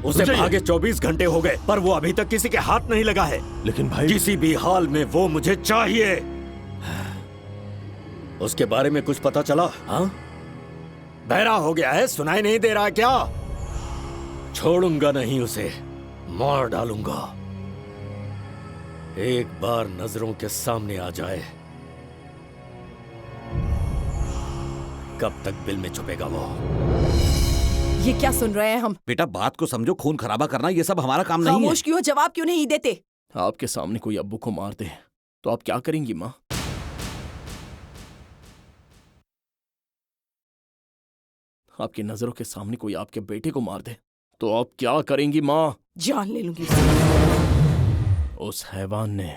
उसे भागे 24 घंटे हो गए, पर वो अभी तक किसी के हाथ नहीं लगा है। लेकिन भाई, किसी भी हाल में वो मुझे चाहिए। उसके बारे में कुछ पता चला? हाँ, बहरा हो गया है, सुनाई नहीं दे रहा क्या? छोड़ूंगा नहीं उसे, मार डालूंगा। एक बार नजरों के सामने आ जाए, कब तक बिल में छुपेगा वो? ये क्या सुन रहे हैं हम? बेटा बात को समझो, खून खराबा करना ये सब हमारा काम नहीं है। खामोश क्यों? जवाब क्यों नहीं देते? आपके सामने कोई अब्बू को मार दे तो आप क्या करेंगी माँ? आपकी नजरों के सामने कोई आपके बेटे को मार दे तो आप क्या करेंगी माँ? जान ले लूंगी। उस हैवान ने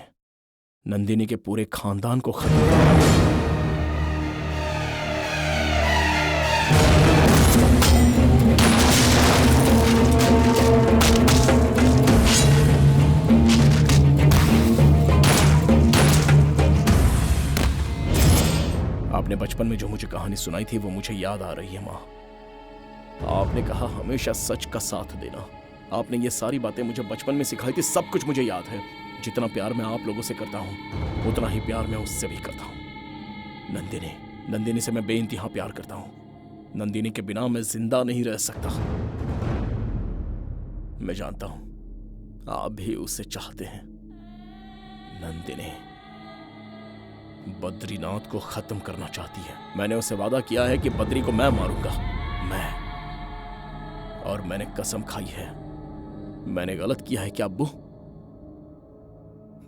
नंदिनी के पूरे खानदान को खत्म किया। आपने बचपन में जो मुझे कहानी सुनाई थी वो मुझे याद आ रही है माँ। आपने कहा हमेशा सच का साथ देना। आपने ये सारी बातें मुझे बचपन में सिखाई थी, सब कुछ मुझे याद है। जितना प्यार मैं आप लोगों से करता हूँ उतना ही प्यार मैं उससे भी करता हूँ। नंदिनी से मैं बेइंतहा प्यार करता हूँ। नंदिनी के बिना मैं जिंदा नहीं रह सकता। मैं जानता हूँ आप भी उसे चाहते हैं। नंदिनी बद्रीनाथ को खत्म करना चाहती है। मैंने उसे वादा किया है कि बद्री को मैं मारूंगा, मैं। और मैंने कसम खाई है। मैंने गलत किया है क्या अब्बू?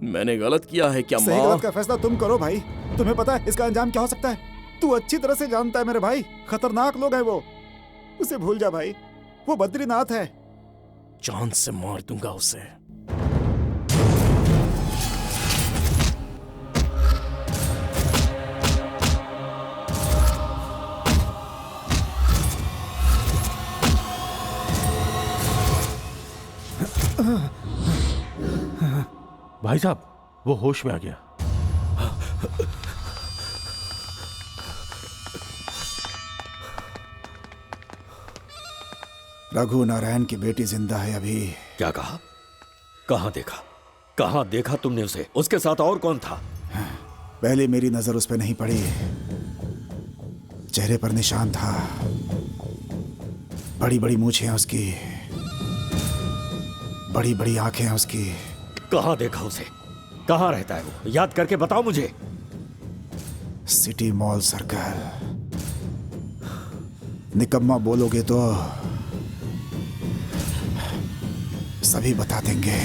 मैंने गलत किया है क्या सही माँ? गलत का फैसला तुम करो भाई। तुम्हें पता है इसका अंजाम क्या हो सकता है? तू अच्छी तरह से जानता है मेरे भाई, खतरनाक लोग हैं वो। उसे भूल जा भाई, वो बद्रीनाथ है। जान से मार दूंगा उसे। भाई साहब, वो होश में आ गया। रघुनारायण की बेटी जिंदा है अभी। क्या कहा? कहाँ देखा? कहाँ देखा तुमने उसे? उसके साथ और कौन था? पहले मेरी नजर उस पर नहीं पड़ी। चेहरे पर निशान था, बड़ी बड़ी मूछें हैं उसकी, बड़ी बड़ी आंखें हैं उसकी। कहाँ देखा उसे? कहाँ रहता है वो? याद करके बताओ मुझे। City mall circle. निकम्मा बोलोगे तो सभी बता देंगे।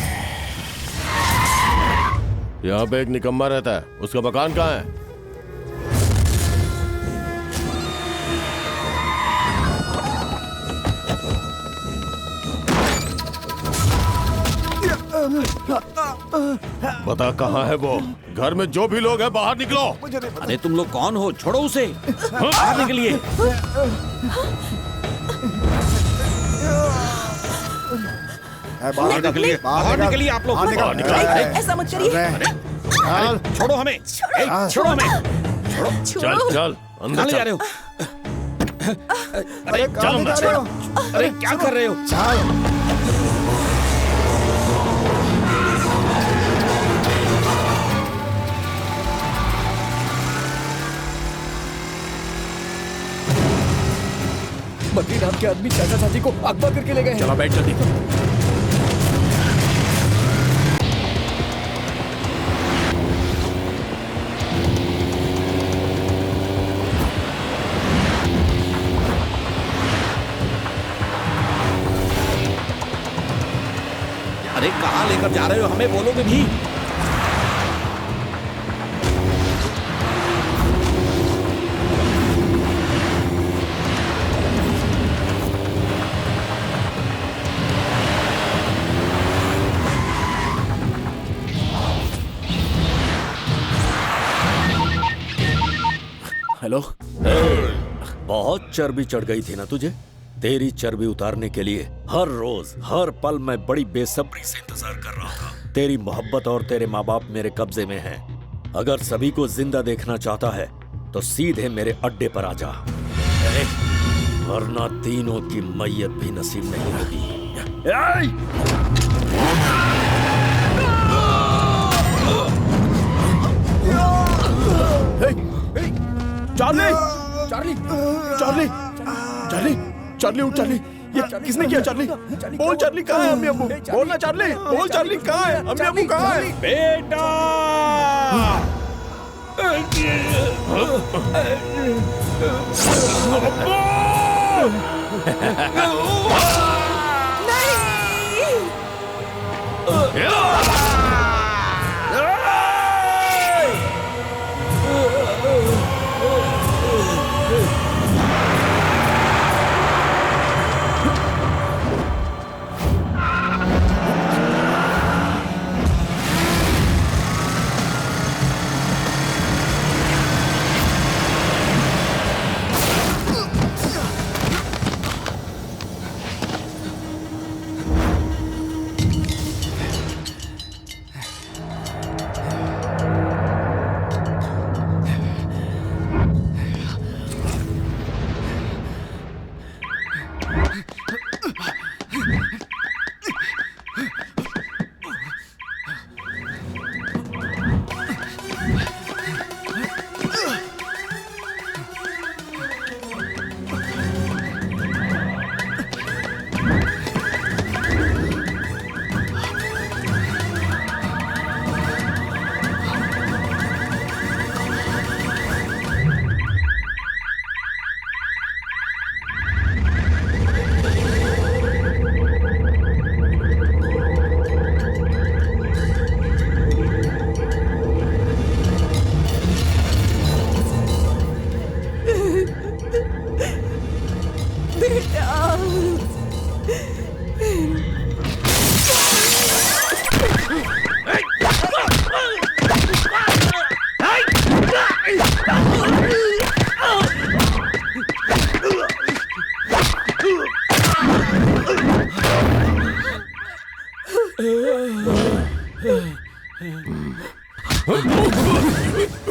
यहाँ पे एक निकम्मा रहता है, उसका मकान कहाँ है? बता कहाँ है वो? घर में जो भी लोग हैं बाहर निकलो। अरे तुम लोग कौन हो? छोड़ो उसे। बाहर निकलिए। बाहर निकलिए, बाहर निकलिए आप लोग। ऐसा मत करिए। छोड़ो हमें, छोड़ो हमें। चल चल अंदर ले जा रहे हो? अरे चलो, अरे क्या कर रहे हो? बद्रीनाथ के आदमी चाचा चाची को अगवा करके ले गए हैं। चला बैठ जल्दी। अरे कहाँ लेकर जा रहे हो? हमें बोलोगे भी? हेलो। बहुत चर्बी चढ़ गई थी ना तुझे? तेरी चर्बी उतारने के लिए हर रोज हर पल मैं बड़ी बेसब्री से इंतजार कर रहा था। तेरी मोहब्बत और तेरे माँ बाप मेरे कब्जे में हैं। अगर सभी को जिंदा देखना चाहता है तो सीधे मेरे अड्डे पर आ जा, वरना तीनों की मैयत भी नसीब नहीं होगी। Charlie, Charlie, Charlie, Charlie, Charlie उठ। चार्ली, ये किसने किया? चार्ली बोल, चार्ली कहाँ है? अम्मी अब्बू बोलना। चार्ली बोल, चार्ली कहाँ है? अम्मी अब्बू कहाँ है? बेटा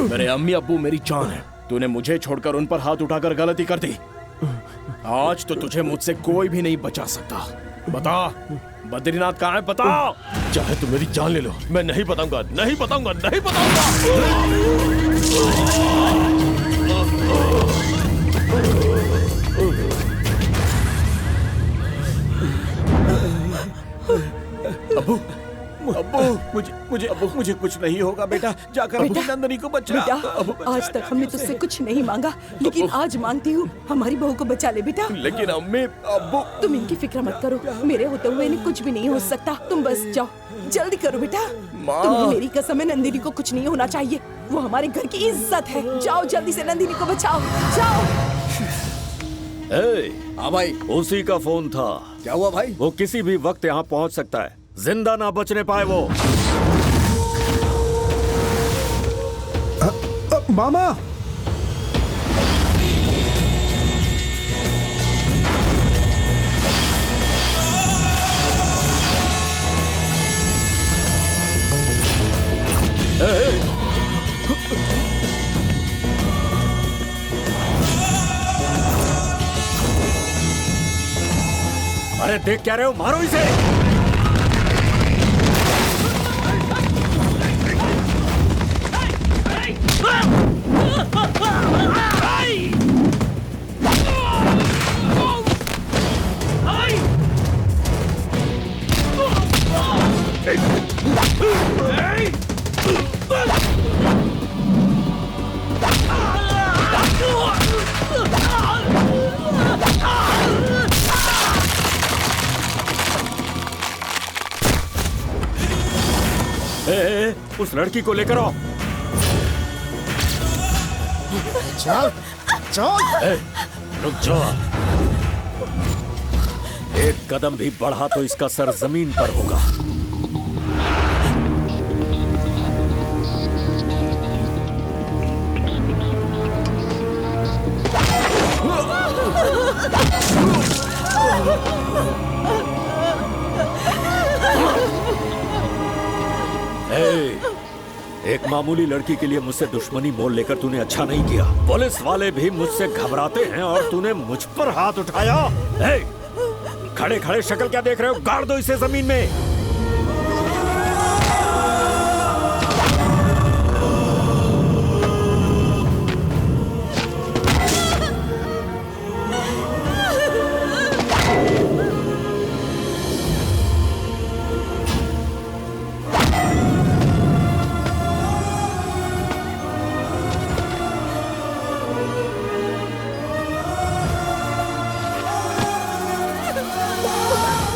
मेरे अम्मी अब्बू मेरी जान है। तूने मुझे छोड़कर उन पर हाथ उठाकर गलती कर दी। आज तो तुझे मुझसे कोई भी नहीं बचा सकता। बता बद्रीनाथ कहाँ है? बता। चाहे तुम मेरी जान ले लो, मैं नहीं बताऊंगा, नहीं बताऊंगा, नहीं बताऊंगा। अब्बू, अब्बू मुझे कुछ नहीं होगा बेटा, जाकर अपनी नंदनी को बचा। बेटा आज तक हमने तुझसे कुछ नहीं मांगा, लेकिन आज मांगती हूँ, हमारी बहू को बचा ले बेटा। लेकिन अम्मी, अब्बू तुम इनकी फिक्र मत करो, मेरे होते हुए इन्हें कुछ भी नहीं हो सकता। तुम बस जाओ, जल्दी करो बेटा। तुम्हें मेरी कसम है, नंदिनी को कुछ नहीं होना चाहिए, वो हमारे घर की इज्जत है। जाओ जल्दी से नंदिनी को बचाओ, जाओ। हाँ भाई, उसी का फोन था। क्या हुआ भाई? वो किसी भी वक्त यहाँ पहुँच सकता है, जिंदा ना बचने पाए वो। मामा अरे देख क्या रहे हो, मारो इसे। उस लड़की को लेकर आओ। चल चल। रुक जाओ, एक कदम भी बढ़ा तो इसका सर जमीन पर होगा। एक मामूली लड़की के लिए मुझसे दुश्मनी मोल लेकर तूने अच्छा नहीं किया। पुलिस वाले भी मुझसे घबराते हैं और तूने मुझ पर हाथ उठाया। खड़े खड़े शक्ल क्या देख रहे हो, गाड़ दो इसे जमीन में।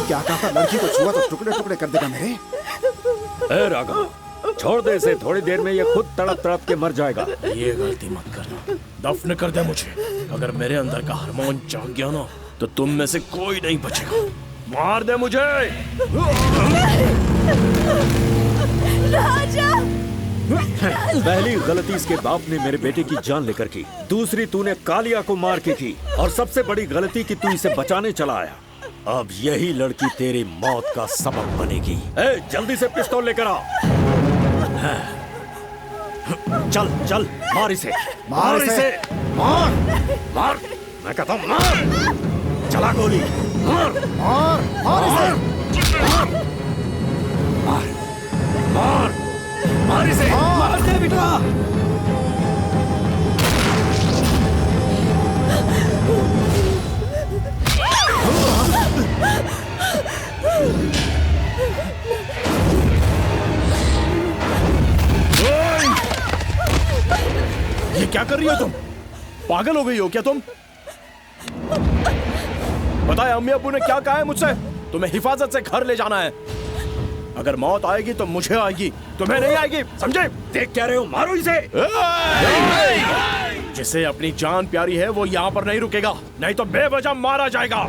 क्या कहा, लड़की को छुआ तो टुकड़े टुकड़े कर देगा मेरे। ए राघव, छोड़ दे इसे, थोड़ी देर में ये खुद तड़प तड़प के मर जाएगा। ये गलती मत करना, दफन कर दे मुझे। अगर मेरे अंदर का हार्मोन जाग गया ना तो तुम में से कोई नहीं बचेगा। मार दे मुझे। राजा! पहली गलती इसके बाप ने मेरे बेटे की जान लेकर की, दूसरी तूने कालिया को मार के की, और सबसे बड़ी गलती कि तू इसे बचाने चला आया। अब यही लड़की तेरी मौत का सबब बनेगी। जल्दी से पिस्तौल लेकर आ। चल चल, मार इसे, मार इसे, मार मार, मैं कहता हूँ मार। चला गोली, मार मार मार इसे, मार मार मार इसे, मार दे बेटा। ये क्या कर रही हो तुम? पागल हो गई हो क्या तुम? बताए अम्मी अब्बू ने क्या कहा है मुझसे? तुम्हें हिफाजत से घर ले जाना है। अगर मौत आएगी तो मुझे आएगी, तुम्हें नहीं आएगी, समझे? देख क्या रहे हो, मारो इसे। जिसे अपनी जान प्यारी है वो यहाँ पर नहीं रुकेगा, नहीं तो बेवजह मारा जाएगा।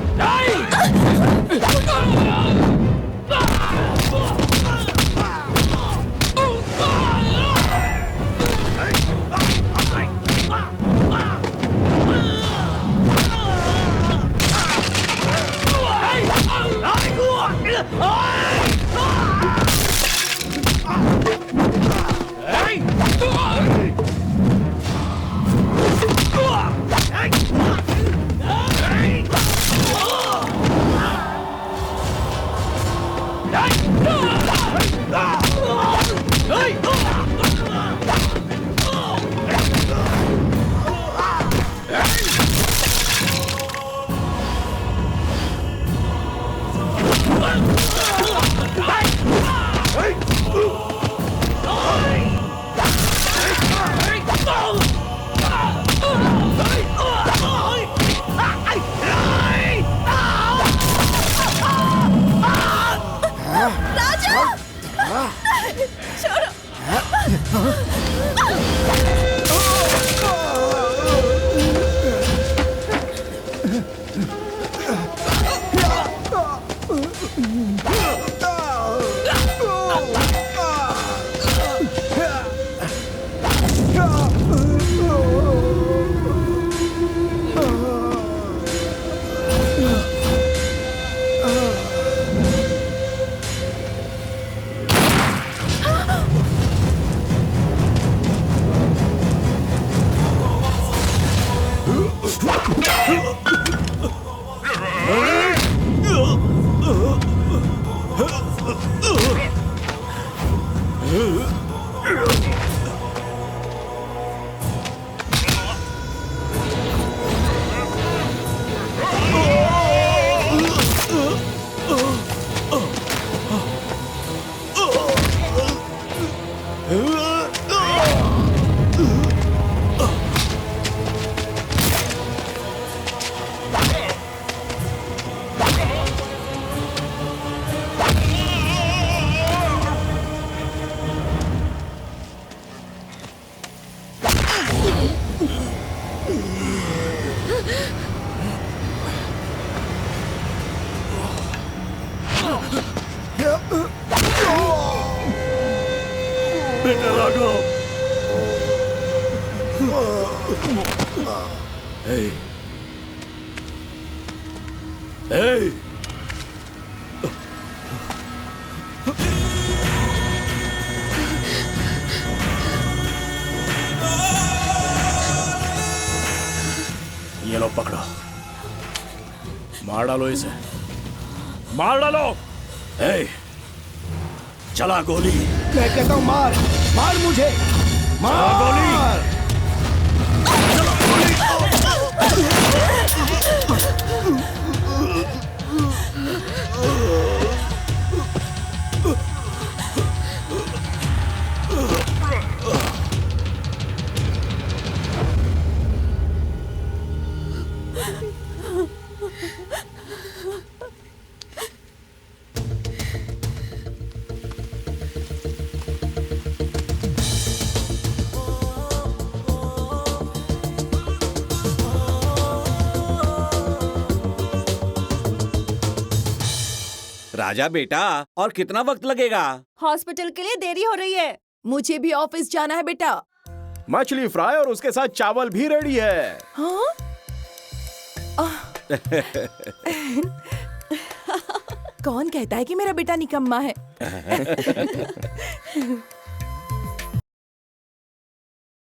बेटा राघव। Hey. Hey. ये लो पकड़ो, मार डालो इसे, मार डालो। Hey. चला गोली। मैं कहता हूँ मार, मार मुझे, मार गोली। राजा बेटा, और कितना वक्त लगेगा? हॉस्पिटल के लिए देरी हो रही है। मुझे भी ऑफिस जाना है बेटा। मछली फ्राई और उसके साथ चावल भी रेडी है। हाँ? कौन कहता है कि मेरा बेटा निकम्मा है?